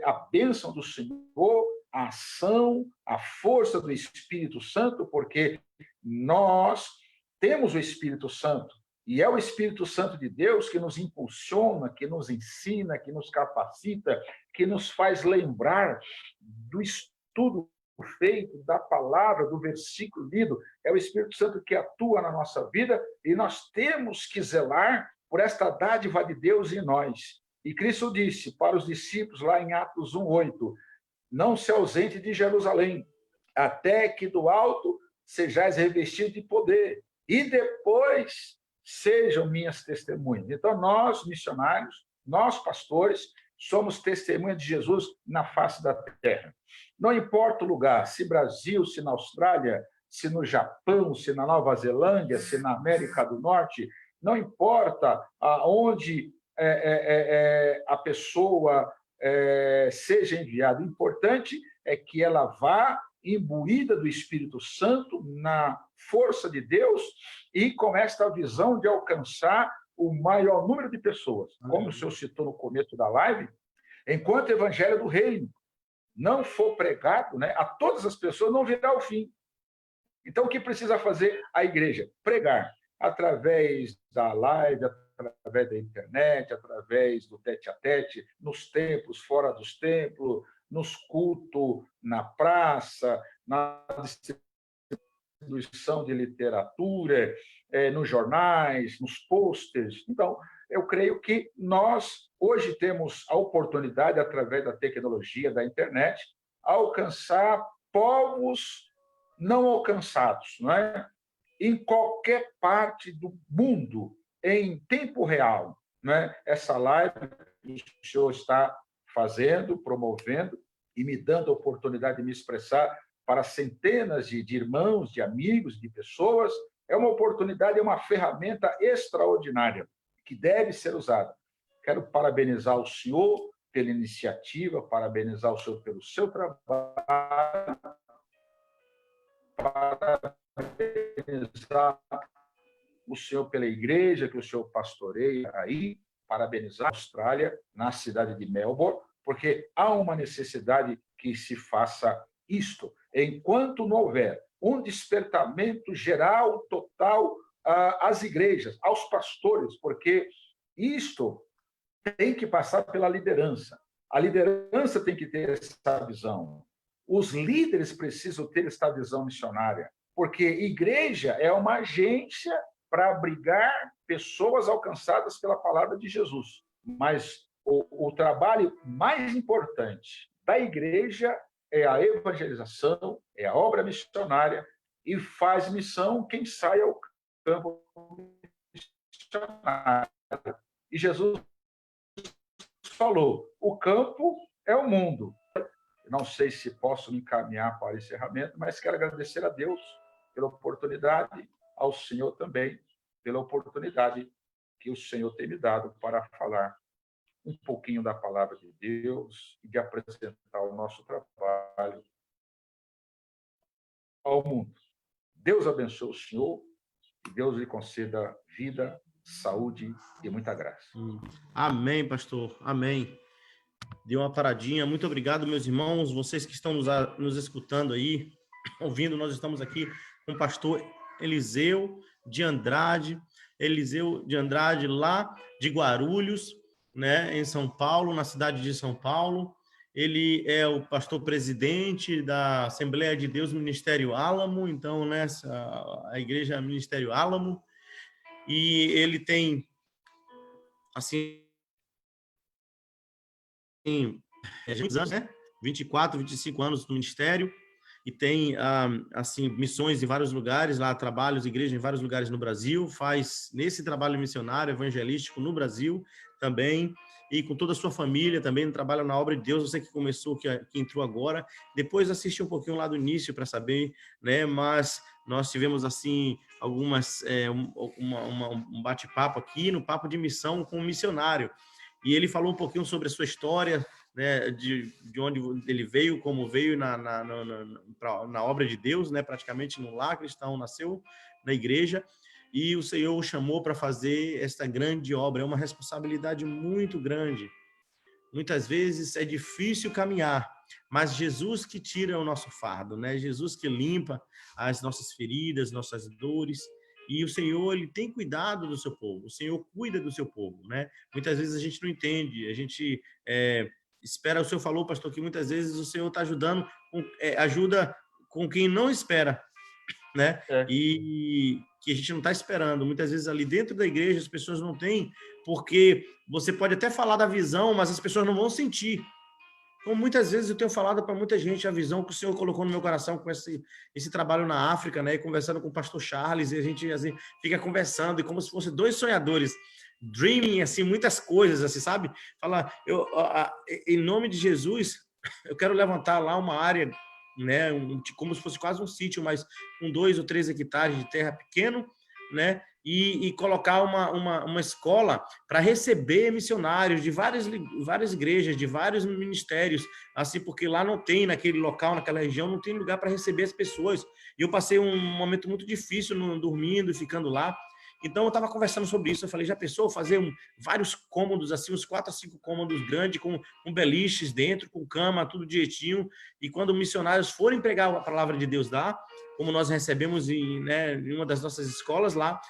a bênção do Senhor, a ação, a força do Espírito Santo, porque nós temos o Espírito Santo, e é o Espírito Santo de Deus que nos impulsiona, que nos ensina, que nos capacita, que nos faz lembrar do estudo feito, da palavra, do versículo lido. É o Espírito Santo que atua na nossa vida e nós temos que zelar por esta dádiva de Deus em nós. E Cristo disse para os discípulos lá em Atos 1:8, não se ausente de Jerusalém, até que do alto sejais revestidos de poder, e depois sejam minhas testemunhas. Então, nós, missionários, nós, pastores, somos testemunhas de Jesus na face da terra. Não importa o lugar, se Brasil, se na Austrália, se no Japão, se na Nova Zelândia, se na América do Norte, não importa aonde a pessoa seja enviada. O importante é que ela vá imbuída do Espírito Santo, na força de Deus, e com esta visão de alcançar o maior número de pessoas. Como o senhor citou no começo da live, enquanto o evangelho do reino não for pregado, né, a todas as pessoas, não virá o fim. Então, o que precisa fazer a igreja? Pregar, através da live, através da internet, através do tete-a-tete, nos templos, fora dos templos, nos cultos, na praça, na distribuição de literatura, nos jornais, nos posters. Então, eu creio que nós, hoje, temos a oportunidade, através da tecnologia, da internet, alcançar povos não alcançados, não é? Em qualquer parte do mundo, em tempo real. Não é? Essa live que o senhor está fazendo, promovendo e me dando a oportunidade de me expressar para centenas de irmãos, de amigos, de pessoas, é uma oportunidade, é uma ferramenta extraordinária que deve ser usada. Quero parabenizar o senhor pela iniciativa, parabenizar o senhor pelo seu trabalho parabenizar o senhor pela igreja que o senhor pastoreia aí, parabenizar a Austrália, na cidade de Melbourne, porque há uma necessidade que se faça isto. Enquanto não houver um despertamento geral, total, às igrejas, aos pastores, porque isto tem que passar pela liderança. A liderança tem que ter essa visão. Os líderes precisam ter essa visão missionária, porque igreja é uma agência para abrigar pessoas alcançadas pela palavra de Jesus. Mas o trabalho mais importante da igreja é a evangelização, é a obra missionária, e faz missão quem sai ao campo missionário. E Jesus falou, o campo é o mundo. Não sei se posso me encaminhar para o encerramento, mas quero agradecer a Deus pela oportunidade, ao Senhor também, pela oportunidade que o Senhor tem me dado para falar um pouquinho da palavra de Deus e de apresentar o nosso trabalho ao mundo. Deus abençoe o Senhor e Deus lhe conceda vida, saúde e muita graça.
Amém, pastor. Amém. Deu uma paradinha. Muito obrigado, meus irmãos, vocês que estão nos escutando aí, ouvindo. Nós estamos aqui com o pastor Eliseu de Andrade. Eliseu de Andrade, lá de Guarulhos, né, em São Paulo, na cidade de São Paulo. Ele é o pastor presidente da Assembleia de Deus Ministério Álamo, então, né, a igreja Ministério Álamo, e ele tem, assim, anos, né, 24, 25 anos no ministério, e tem, assim, missões em vários lugares, lá trabalhos, igrejas em vários lugares no Brasil, faz nesse trabalho missionário, evangelístico no Brasil também, e com toda a sua família também, trabalha na obra de Deus. Você que começou, que entrou agora, depois assiste um pouquinho lá do início para saber, né, mas nós tivemos, assim, algumas, um bate-papo aqui, no Papo de Missão com um missionário, e ele falou um pouquinho sobre a sua história, né, de onde ele veio, como veio na obra de Deus, né, praticamente no lar cristão, nasceu na igreja, e o Senhor o chamou para fazer esta grande obra. É uma responsabilidade muito grande. Muitas vezes é difícil caminhar, mas Jesus que tira o nosso fardo, né? Jesus que limpa as nossas feridas, nossas dores. E o Senhor, ele tem cuidado do seu povo. O Senhor cuida do seu povo, né? Muitas vezes a gente não entende, a gente espera. O Senhor falou, pastor, que muitas vezes o Senhor está ajudando, ajuda com quem não espera, né? E que a gente não está esperando. Muitas vezes ali dentro da igreja as pessoas não têm, porque você pode até falar da visão, mas as pessoas não vão sentir. Então, muitas vezes eu tenho falado para muita gente a visão que o Senhor colocou no meu coração com esse trabalho na África, né? E conversando com o pastor Charles, e a gente assim, fica conversando, e como se fossem dois sonhadores, dreaming, assim, muitas coisas, assim, sabe? Fala, em nome de Jesus, eu quero levantar lá uma área, né? Como se fosse quase um sítio, mas com 2 ou 3 hectares de terra pequeno, né? E colocar uma escola para receber missionários de várias igrejas, de vários ministérios, assim, porque lá não tem, naquele local, naquela região, não tem lugar para receber as pessoas. E eu passei um momento muito difícil dormindo e ficando lá. Então, eu estava conversando sobre isso. Eu falei, já pensou fazer vários cômodos, assim, uns 4 a 5 cômodos grandes, com beliches dentro, com cama, tudo direitinho. E quando missionários forem pregar a palavra de Deus lá, como nós recebemos em uma das nossas escolas lá,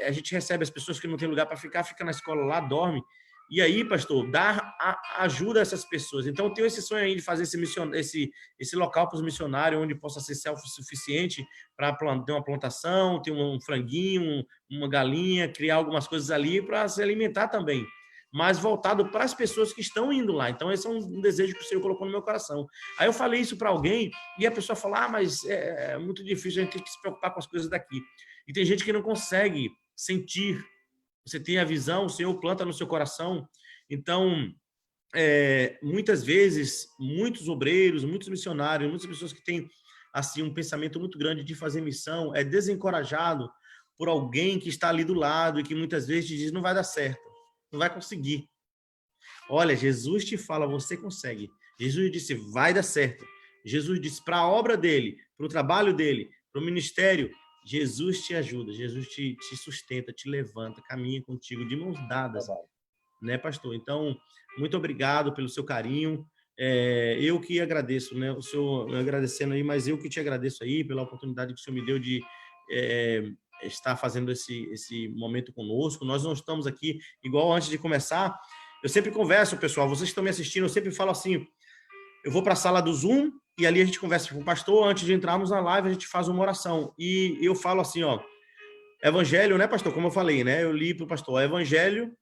a gente recebe as pessoas que não tem lugar para ficar, fica na escola lá, dorme. E aí, pastor, dá ajuda a essas pessoas. Então, eu tenho esse sonho aí de fazer esse local para os missionários, onde possa ser self-suficiente para ter uma plantação, ter um franguinho, uma galinha, criar algumas coisas ali para se alimentar também, mas voltado para as pessoas que estão indo lá. Então, esse é um desejo que o Senhor colocou no meu coração. Aí eu falei isso para alguém e a pessoa falou, mas é muito difícil, a gente tem que se preocupar com as coisas daqui. E tem gente que não consegue sentir. Você tem a visão, o Senhor planta no seu coração. Então, muitas vezes, muitos obreiros, muitos missionários, muitas pessoas que têm assim um pensamento muito grande de fazer missão, é desencorajado por alguém que está ali do lado e que muitas vezes te diz, não vai dar certo, não vai conseguir. Olha, Jesus te fala, você consegue. Jesus disse, vai dar certo. Jesus disse, para a obra dele, para o trabalho dele, para o ministério, Jesus te ajuda, Jesus te sustenta, te levanta, caminha contigo de mãos dadas, né, pastor? Então, muito obrigado pelo seu carinho. Eu que agradeço, né? O senhor agradecendo aí, mas eu que te agradeço aí pela oportunidade que o senhor me deu de estar fazendo esse momento conosco. Nós não estamos aqui, igual antes de começar, eu sempre converso, pessoal, vocês que estão me assistindo, eu sempre falo assim, eu vou para a sala do Zoom e ali a gente conversa com o pastor, antes de entrarmos na live a gente faz uma oração. E eu falo assim, ó, evangelho, né, pastor? Como eu falei, né? Eu li para o pastor, evangelho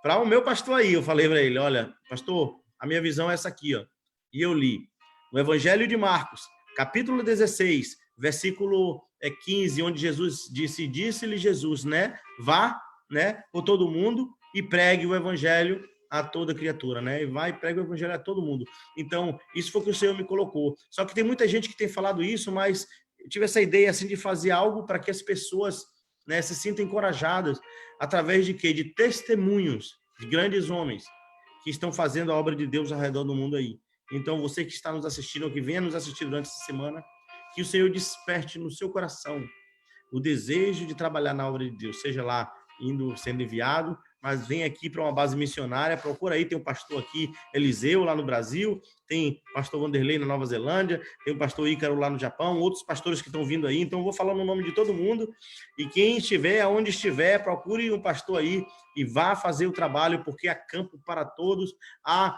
para o meu pastor aí. Eu falei para ele, olha, pastor, a minha visão é essa aqui, ó. E eu li o Evangelho de Marcos, capítulo 16, versículo 15, onde Jesus disse-lhe Jesus, né? Vá, né, por todo mundo e pregue o evangelho a toda criatura, né? E vai e pregue o evangelho a todo mundo. Então, isso foi o que o Senhor me colocou. Só que tem muita gente que tem falado isso, mas eu tive essa ideia assim de fazer algo para que as pessoas, né, se sintam encorajadas através de quê? De testemunhos de grandes homens que estão fazendo a obra de Deus ao redor do mundo aí. Então, você que está nos assistindo, ou que venha nos assistir durante essa semana, que o Senhor desperte no seu coração o desejo de trabalhar na obra de Deus, seja lá sendo enviado, mas vem aqui para uma base missionária, procura aí, tem um pastor aqui, Eliseu, lá no Brasil, tem o pastor Vanderlei na Nova Zelândia, tem o pastor Ícaro lá no Japão, outros pastores que estão vindo aí, então eu vou falar no nome de todo mundo, e quem estiver, aonde estiver, procure um pastor aí e vá fazer o trabalho, porque há campo para todos, há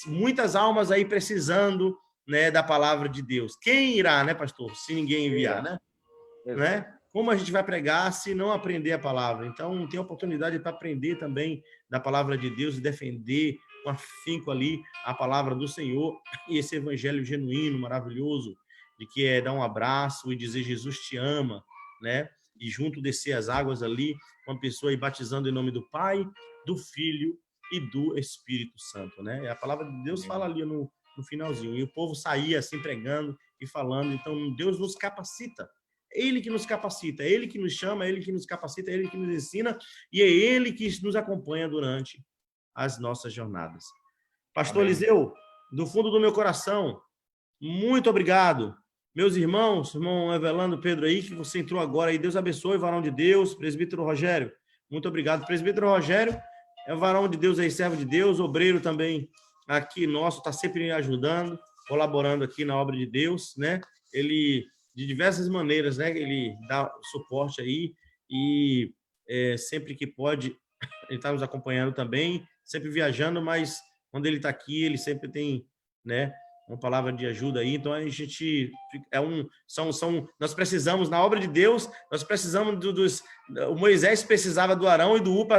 muitas almas aí precisando, né, da palavra de Deus. Quem irá, né, pastor, se ninguém enviar, né? Como a gente vai pregar se não aprender a palavra? Então, tem oportunidade para aprender também da palavra de Deus e defender com afinco ali a palavra do Senhor e esse evangelho genuíno, maravilhoso, de que é dar um abraço e dizer Jesus te ama, né? E junto descer as águas ali, uma pessoa aí batizando em nome do Pai, do Filho e do Espírito Santo, né? A palavra de Deus fala ali no finalzinho. E o povo saía assim pregando e falando. Então, Deus nos capacita. Ele que nos capacita, é Ele que nos chama, é Ele que nos capacita, é Ele que nos ensina e é Ele que nos acompanha durante as nossas jornadas. Pastor Amém. Eliseu, do fundo do meu coração, muito obrigado. Meus irmãos, irmão Evelando, Pedro aí, que você entrou agora aí, Deus abençoe, varão de Deus, presbítero Rogério, muito obrigado. Presbítero Rogério é varão de Deus aí, servo de Deus, obreiro também aqui nosso, está sempre ajudando, colaborando aqui na obra de Deus, né? Ele... de diversas maneiras, né? Ele dá suporte aí e sempre que pode, ele está nos acompanhando também, sempre viajando, mas quando ele está aqui, ele sempre tem, né, uma palavra de ajuda aí. Então a gente nós precisamos na obra de Deus, nós precisamos o Moisés precisava do Arão e do U para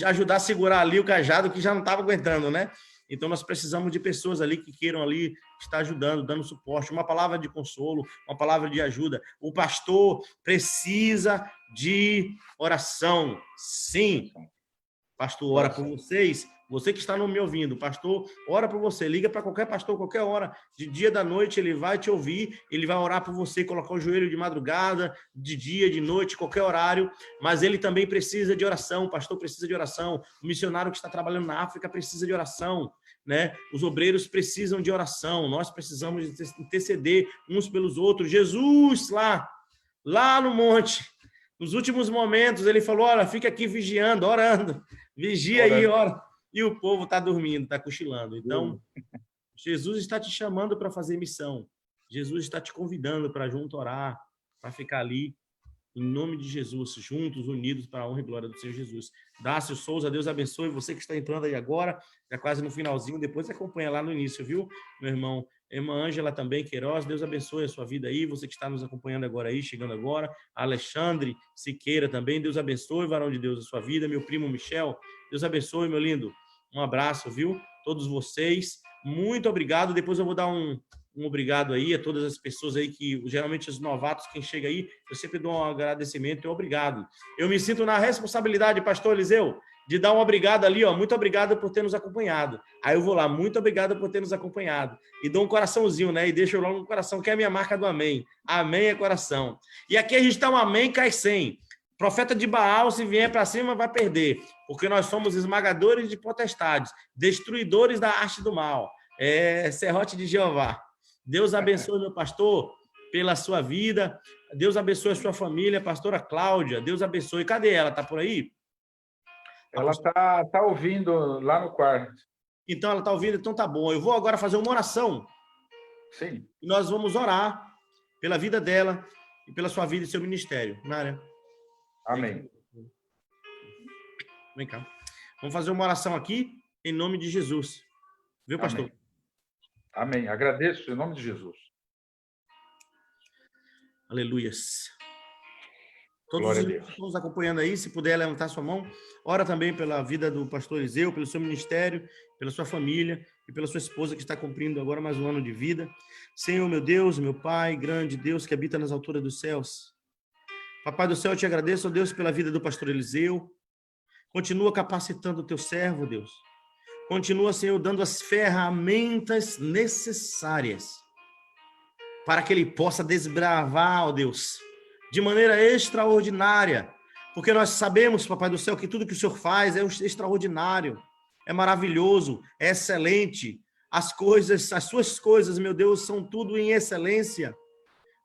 ajudar a segurar ali o cajado que já não estava aguentando, né? Então, nós precisamos de pessoas ali que queiram ali estar ajudando, dando suporte, uma palavra de consolo, uma palavra de ajuda. O pastor precisa de oração. Sim, pastor ora por vocês. Você que está me ouvindo, pastor ora por você. Liga para qualquer pastor, qualquer hora, de dia, da noite, ele vai te ouvir, ele vai orar por você, colocar o joelho de madrugada, de dia, de noite, qualquer horário. Mas ele também precisa de oração, o pastor precisa de oração. O missionário que está trabalhando na África precisa de oração, né? Os obreiros precisam de oração. Nós precisamos interceder uns pelos outros. Jesus, lá no monte, nos últimos momentos, ele falou, olha, fica aqui vigiando, orando. Vigia aí, ora. E o povo está dormindo, está cochilando. Então, Jesus está te chamando para fazer missão. Jesus está te convidando para junto orar, para ficar ali, em nome de Jesus, juntos, unidos para a honra e glória do Senhor Jesus. Dácio Souza, Deus abençoe você que está entrando aí agora, já quase no finalzinho, depois acompanha lá no início, viu, meu irmão? Irmã Ângela também, Queiroz, Deus abençoe a sua vida aí, você que está nos acompanhando agora aí, chegando agora. Alexandre Siqueira também, Deus abençoe, varão de Deus, a sua vida. Meu primo Michel, Deus abençoe, meu lindo. Um abraço, viu? Todos vocês. Muito obrigado. Depois eu vou dar um obrigado aí a todas as pessoas aí que, geralmente, os novatos, quem chega aí, eu sempre dou um agradecimento e um obrigado. Eu me sinto na responsabilidade, pastor Eliseu, de dar um obrigado ali, ó, muito obrigado por ter nos acompanhado. Aí eu vou lá, muito obrigado por ter nos acompanhado. E dou um coraçãozinho, né? E deixo logo um coração, que é a minha marca do amém. Amém é coração. E aqui a gente dá um amém, cai 100. Profeta de Baal, se vier para cima, vai perder. Porque nós somos esmagadores de potestades, destruidores da arte do mal. Serrote de Jeová. Deus abençoe, meu pastor, pela sua vida. Deus abençoe a sua família, pastora Cláudia. Deus abençoe. Cadê ela? Está por aí?
Ela tá ouvindo lá no quarto.
Então, ela está ouvindo? Então tá bom. Eu vou agora fazer uma oração.
Sim.
E nós vamos orar pela vida dela e pela sua vida e seu ministério. Nária.
Amém.
Vem cá. Vamos fazer uma oração aqui, em nome de Jesus. Viu, pastor?
Amém. Amém. Agradeço em nome de Jesus.
Aleluias. Todos
Glória
os
a
irmãos
Deus.
que estão nos acompanhando aí, se puder levantar sua mão, ora também pela vida do pastor Eliseu, pelo seu ministério, pela sua família e pela sua esposa que está cumprindo agora mais um ano de vida. Senhor, meu Deus, meu Pai, grande Deus que habita nas alturas dos céus. Papai do céu, eu te agradeço, ó Deus, pela vida do pastor Eliseu. Continua capacitando o teu servo, Deus. Continua, Senhor, dando as ferramentas necessárias para que ele possa desbravar, ó Deus, de maneira extraordinária, porque nós sabemos, Papai do céu, que tudo que o Senhor faz é extraordinário, é maravilhoso, é excelente. As coisas, as suas coisas, meu Deus, são tudo em excelência.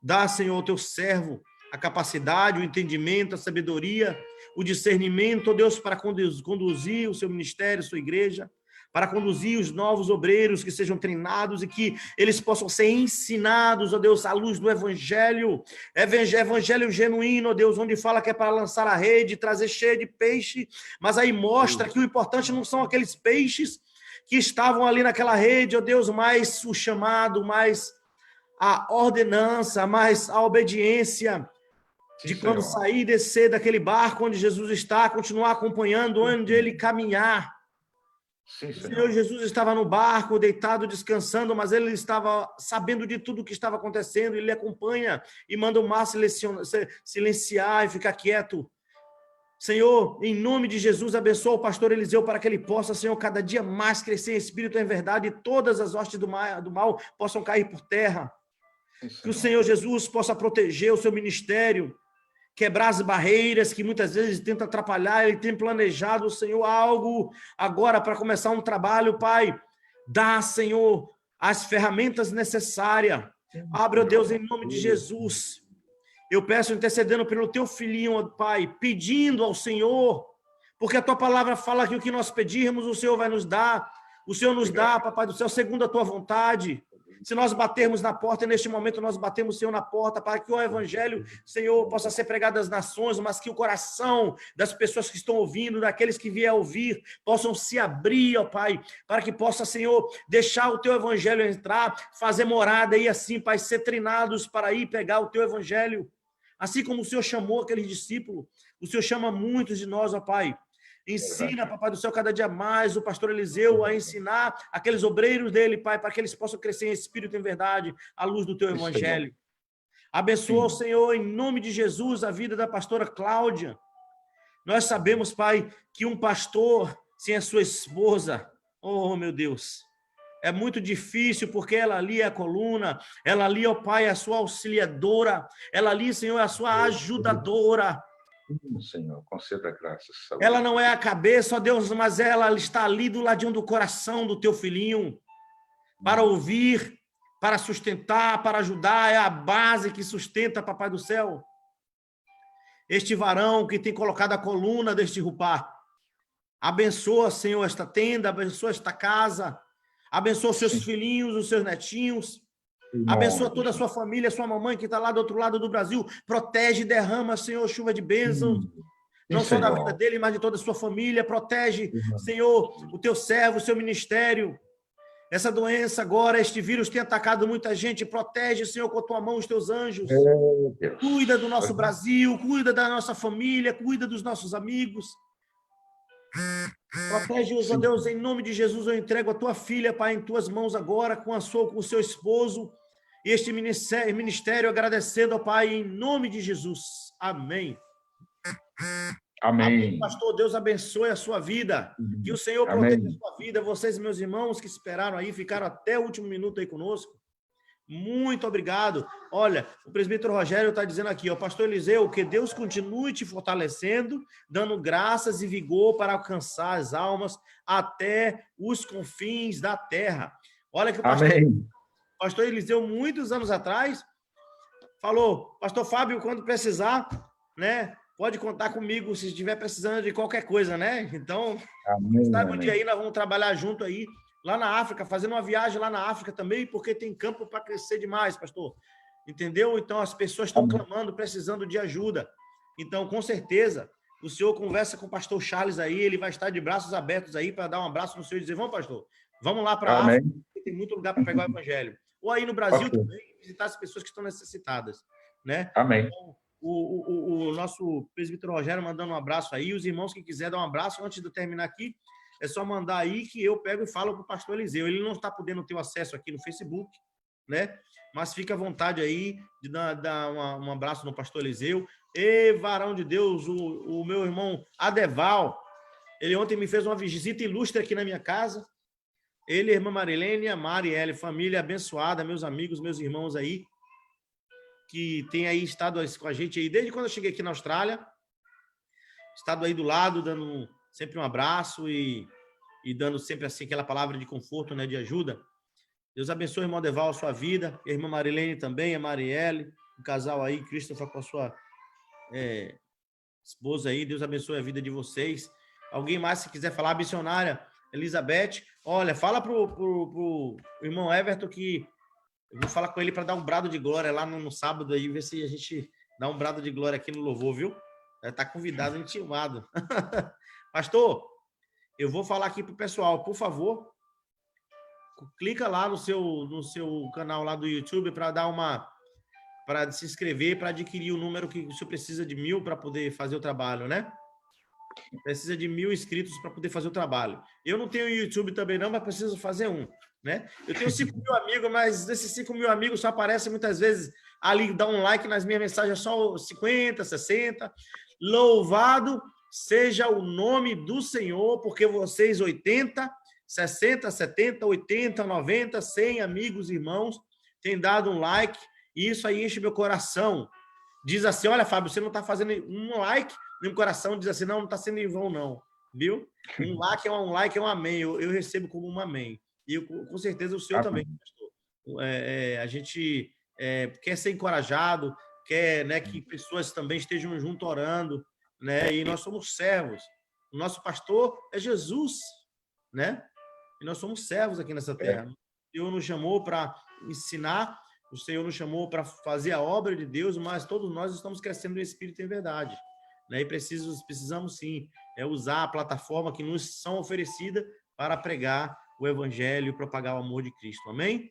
Dá, Senhor, ao teu servo a capacidade, o entendimento, a sabedoria, o discernimento, ó Deus, para conduzir o seu ministério, a sua igreja, para conduzir os novos obreiros que sejam treinados e que eles possam ser ensinados, ó Deus, à luz do evangelho genuíno, ó Deus, onde fala que é para lançar a rede, trazer cheio de peixe, mas aí mostra que o importante não são aqueles peixes que estavam ali naquela rede, ó Deus, mais o chamado, mais a ordenança, mais a obediência de quando sair e descer daquele barco onde Jesus está, continuar acompanhando onde ele caminhar.
Sim,
Senhor Jesus estava no barco, deitado, descansando, mas ele estava sabendo de tudo o que estava acontecendo, ele acompanha e manda o mar silenciar e ficar quieto. Senhor, em nome de Jesus, abençoa o pastor Eliseu para que ele possa, Senhor, cada dia mais crescer em espírito e em verdade, e todas as hostes do mal possam cair por terra.
Sim,
que o Senhor Jesus possa proteger o seu ministério, quebrar as barreiras que muitas vezes tenta atrapalhar. Ele tem planejado, Senhor, algo agora para começar um trabalho, Pai. Dá, Senhor, as ferramentas necessárias. Abre, ó Deus, em nome de Jesus. Eu peço, intercedendo pelo teu filhinho, ó Pai, pedindo ao Senhor, porque a tua palavra fala que o que nós pedirmos, o Senhor vai nos dar. O Senhor nos dá, Papai do céu, segundo a tua vontade. Se nós batermos na porta, e neste momento nós batemos, Senhor, na porta, para que o evangelho, Senhor, possa ser pregado às nações, mas que o coração das pessoas que estão ouvindo, daqueles que vier a ouvir, possam se abrir, ó Pai, para que possa, Senhor, deixar o teu evangelho entrar, fazer morada e assim, Pai, ser treinados para ir pegar o teu evangelho. Assim como o Senhor chamou aqueles discípulos, o Senhor chama muitos de nós, ó Pai. Ensina, Papai do céu, cada dia mais o pastor Eliseu a ensinar aqueles obreiros dele, Pai, para que eles possam crescer em espírito e em verdade, à luz do teu evangelho. Abençoa o Senhor, em nome de Jesus, a vida da pastora Cláudia. Nós sabemos, Pai, que um pastor sem a sua esposa, oh, meu Deus, é muito difícil, porque ela ali é a coluna, ela ali, ó Pai, é a sua auxiliadora, ela ali, Senhor, é a sua ajudadora.
Senhor, conceda graças.
Ela não é a cabeça, ó Deus, mas ela está ali do ladinho do coração do teu filhinho, para ouvir, para sustentar, para ajudar, é a base que sustenta, Papai do céu, este varão que tem colocado a coluna deste Rupar. Abençoa, Senhor, esta tenda, abençoa esta casa, abençoa os seus filhinhos, os seus netinhos, abençoa toda a sua família, sua mamãe que está lá do outro lado do Brasil, protege e derrama, Senhor, chuva de bênçãos, não só da vida dele, mas de toda a sua família. Protege, Senhor, o teu servo, o seu ministério. Essa doença agora, este vírus tem atacado muita gente. Protege, Senhor, com a tua mão os teus anjos. Cuida do nosso Brasil, cuida da nossa família, cuida dos nossos amigos. Protege-os, ó Deus, em nome de Jesus. Eu entrego a tua filha, Pai, em tuas mãos agora, com o seu esposo, e este ministério, agradecendo, ó Pai, em nome de Jesus. Amém.
Amém.
Pastor, Deus abençoe a sua vida. Que o Senhor proteja a sua vida. Vocês, meus irmãos, que esperaram aí, ficaram até o último minuto aí conosco. Muito obrigado. Olha, o presbítero Rogério está dizendo aqui, ó, pastor Eliseu, que Deus continue te fortalecendo, dando graças e vigor para alcançar as almas até os confins da terra. Olha que o pastor Eliseu, muitos anos atrás, Falou, pastor Fábio, quando precisar, né? Pode contar comigo se estiver precisando de qualquer coisa, né? Então,
Amém,
sabe um dia
amém.
aí, nós vamos trabalhar junto aí, lá na África, fazendo uma viagem lá na África também, porque tem campo para crescer demais, pastor. Entendeu? Então, as pessoas estão
Amém.
clamando, precisando de ajuda. Então, com certeza, o senhor conversa com o pastor Charles aí, ele vai estar de braços abertos aí para dar um abraço no senhor e dizer, vamos, pastor, vamos lá para a África,
Amém.
tem muito lugar para pegar o evangelho. Ou aí no Brasil
Ok.
também, visitar as pessoas que estão necessitadas, né?
Amém.
Então, o nosso presbítero Rogério mandando um abraço aí, os irmãos que quiser dar um abraço, antes de eu terminar aqui, é só mandar aí que eu pego e falo para o pastor Eliseu. Ele não está podendo ter o acesso aqui no Facebook, né? Mas fica à vontade aí de dar um abraço no pastor Eliseu. E varão de Deus, o meu irmão Adeval, ele ontem me fez uma visita ilustre aqui na minha casa. Ele, a irmã Marilene, a Marielle, família abençoada, meus amigos, meus irmãos aí, que tem aí estado com a gente aí desde quando eu cheguei aqui na Austrália, estado aí do lado, dando sempre um abraço e dando sempre assim aquela palavra de conforto, né, de ajuda. Deus abençoe, irmão Deval, a sua vida, a irmã Marilene também, a Marielle, o casal aí, Christopher com a sua esposa aí, Deus abençoe a vida de vocês. Alguém mais, se quiser falar, missionária Elizabeth, olha, fala pro irmão Everton que eu vou falar com ele para dar um brado de glória lá no sábado aí, ver se a gente dá um brado de glória aqui no louvor, viu? Tá convidado, intimado. Pastor, eu vou falar aqui pro pessoal, por favor, clica lá no seu canal lá do YouTube para se inscrever, para adquirir o número que o senhor precisa de 1.000 para poder fazer o trabalho, né? Precisa de 1.000 inscritos para poder fazer o trabalho. Eu não tenho YouTube também não, mas preciso fazer um, né? Eu tenho 5.000 amigos, mas desses 5.000 amigos só aparecem muitas vezes ali, dá um like nas minhas mensagens, só 50, 60. Louvado seja o nome do Senhor, porque vocês 80, 60, 70, 80, 90, 100 amigos, irmãos, têm dado um like, e isso aí enche meu coração. Diz assim, olha, Fábio, você não está fazendo um like, no coração diz assim, não está sendo em vão, não, viu? Um like é um amém, eu recebo como um amém. E eu, com certeza o senhor
Amém.
também, pastor. A gente quer ser encorajado, quer, né, que pessoas também estejam junto orando, né? E nós somos servos. O nosso pastor é Jesus, né? E nós somos servos aqui nessa terra. O Senhor nos chamou para ensinar, o Senhor nos chamou para fazer a obra de Deus, mas todos nós estamos crescendo no Espírito e em verdade, né? E precisamos sim usar a plataforma que nos são oferecida para pregar o Evangelho e propagar o amor de Cristo. Amém?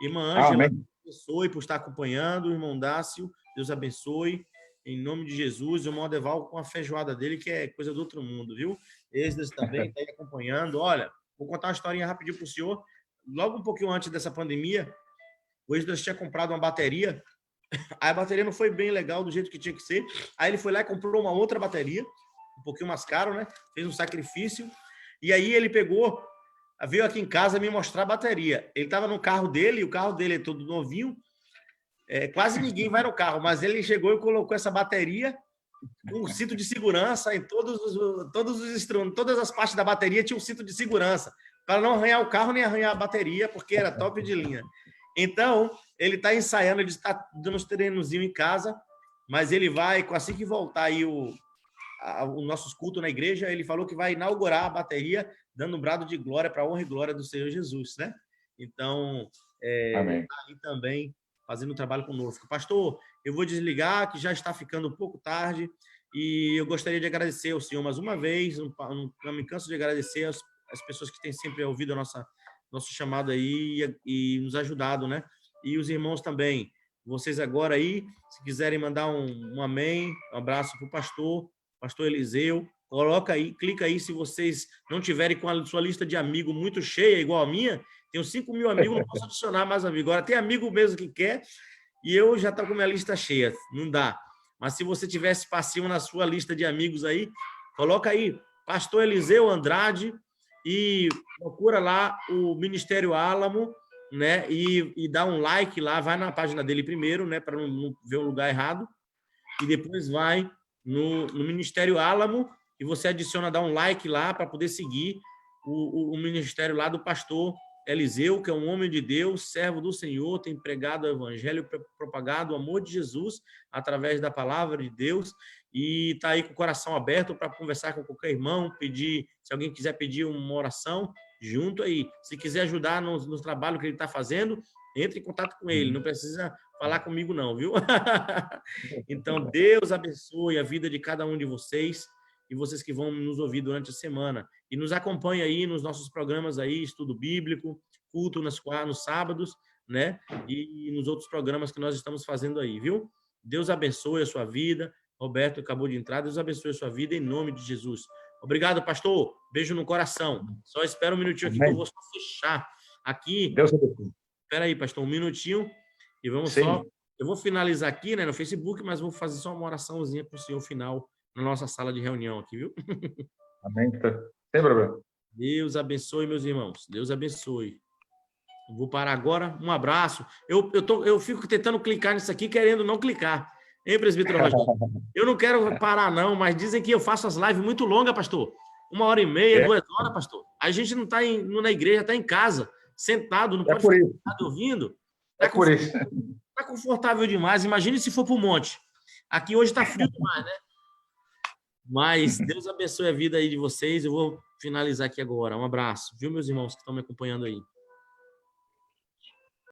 Irmã Ângela,
Amém.
Deus abençoe por estar acompanhando. O irmão Dácio, Deus abençoe. Em nome de Jesus, o irmão Adeval com a feijoada dele, que é coisa do outro mundo, viu? Esdras também está aí acompanhando. Olha, vou contar uma historinha rapidinho para o senhor. Logo um pouquinho antes dessa pandemia, o Esdras tinha comprado uma bateria. Aí a bateria não foi bem legal do jeito que tinha que ser. Aí ele foi lá e comprou uma outra bateria, um pouquinho mais caro, né? Fez um sacrifício. E aí ele pegou, veio aqui em casa me mostrar a bateria. Ele estava no carro dele, e o carro dele é todo novinho. Quase ninguém vai no carro, mas ele chegou e colocou essa bateria com um cinto de segurança em todos os instrumentos, todas as partes da bateria tinha um cinto de segurança, para não arranhar o carro nem arranhar a bateria, porque era top de linha. Então, ele está ensaiando, ele está dando uns treinozinhos em casa, mas ele vai, assim que voltar aí os nossos cultos na igreja, ele falou que vai inaugurar a bateria, dando um brado de glória para a honra e glória do Senhor Jesus, né? Então, aí também fazendo um trabalho conosco. Pastor, eu vou desligar, que já está ficando um pouco tarde, e eu gostaria de agradecer ao senhor mais uma vez, não me canso de agradecer as pessoas que têm sempre ouvido nosso chamado aí e nos ajudado, né? E os irmãos também, vocês agora aí, se quiserem mandar um amém, um abraço para o pastor Eliseu, coloca aí, clica aí, se vocês não tiverem com a sua lista de amigos muito cheia, igual a minha, tenho 5.000 amigos, não posso adicionar mais amigos. Agora tem amigo mesmo que quer, e eu já estou com minha lista cheia, não dá. Mas se você tiver espacinho na sua lista de amigos aí, coloca aí, pastor Eliseu Andrade, e procura lá o Ministério Álamo, né? E dá um like lá, vai na página dele primeiro, né? Para não ver o lugar errado, e depois vai no Ministério Álamo, e você adiciona, dá um like lá para poder seguir o ministério lá do pastor Eliseu, que é um homem de Deus, servo do Senhor, tem pregado o evangelho, propagado o amor de Jesus através da palavra de Deus e está aí com o coração aberto para conversar com qualquer irmão, pedir, se alguém quiser pedir uma oração, junto aí. Se quiser ajudar no trabalho que ele está fazendo, entre em contato com ele, não precisa falar comigo não, viu? Então, Deus abençoe a vida de cada um de vocês e vocês que vão nos ouvir durante a semana. E nos acompanhe aí nos nossos programas aí, estudo bíblico, culto nos sábados, né? E nos outros programas que nós estamos fazendo aí, viu? Deus abençoe a sua vida. Roberto acabou de entrar. Deus abençoe a sua vida em nome de Jesus. Obrigado, pastor. Beijo no coração. Só espera um minutinho aqui que eu vou só fechar aqui.
Deus abençoe.
Espera aí, pastor, um minutinho e vamos
Sim.
só... Eu vou finalizar aqui, né, no Facebook, mas vou fazer só uma oraçãozinha para o senhor final na nossa sala de reunião aqui, viu?
Amém. Sem problema.
Deus abençoe, meus irmãos. Deus abençoe. Eu vou parar agora. Um abraço. Eu fico tentando clicar nisso aqui, querendo não clicar. Hein, presbítero Rogério? Eu não quero parar, não, mas dizem que eu faço as lives muito longas, pastor. 1h30, 2 horas, pastor. A gente não está na igreja, está em casa, sentado, não pode
por
ficar
isso.
ouvindo.
É por isso.
Está confortável demais. Imagine se for para o monte. Aqui hoje está frio demais, né? Mas Deus abençoe a vida aí de vocês. Eu vou finalizar aqui agora. Um abraço, viu, meus irmãos que estão me acompanhando aí.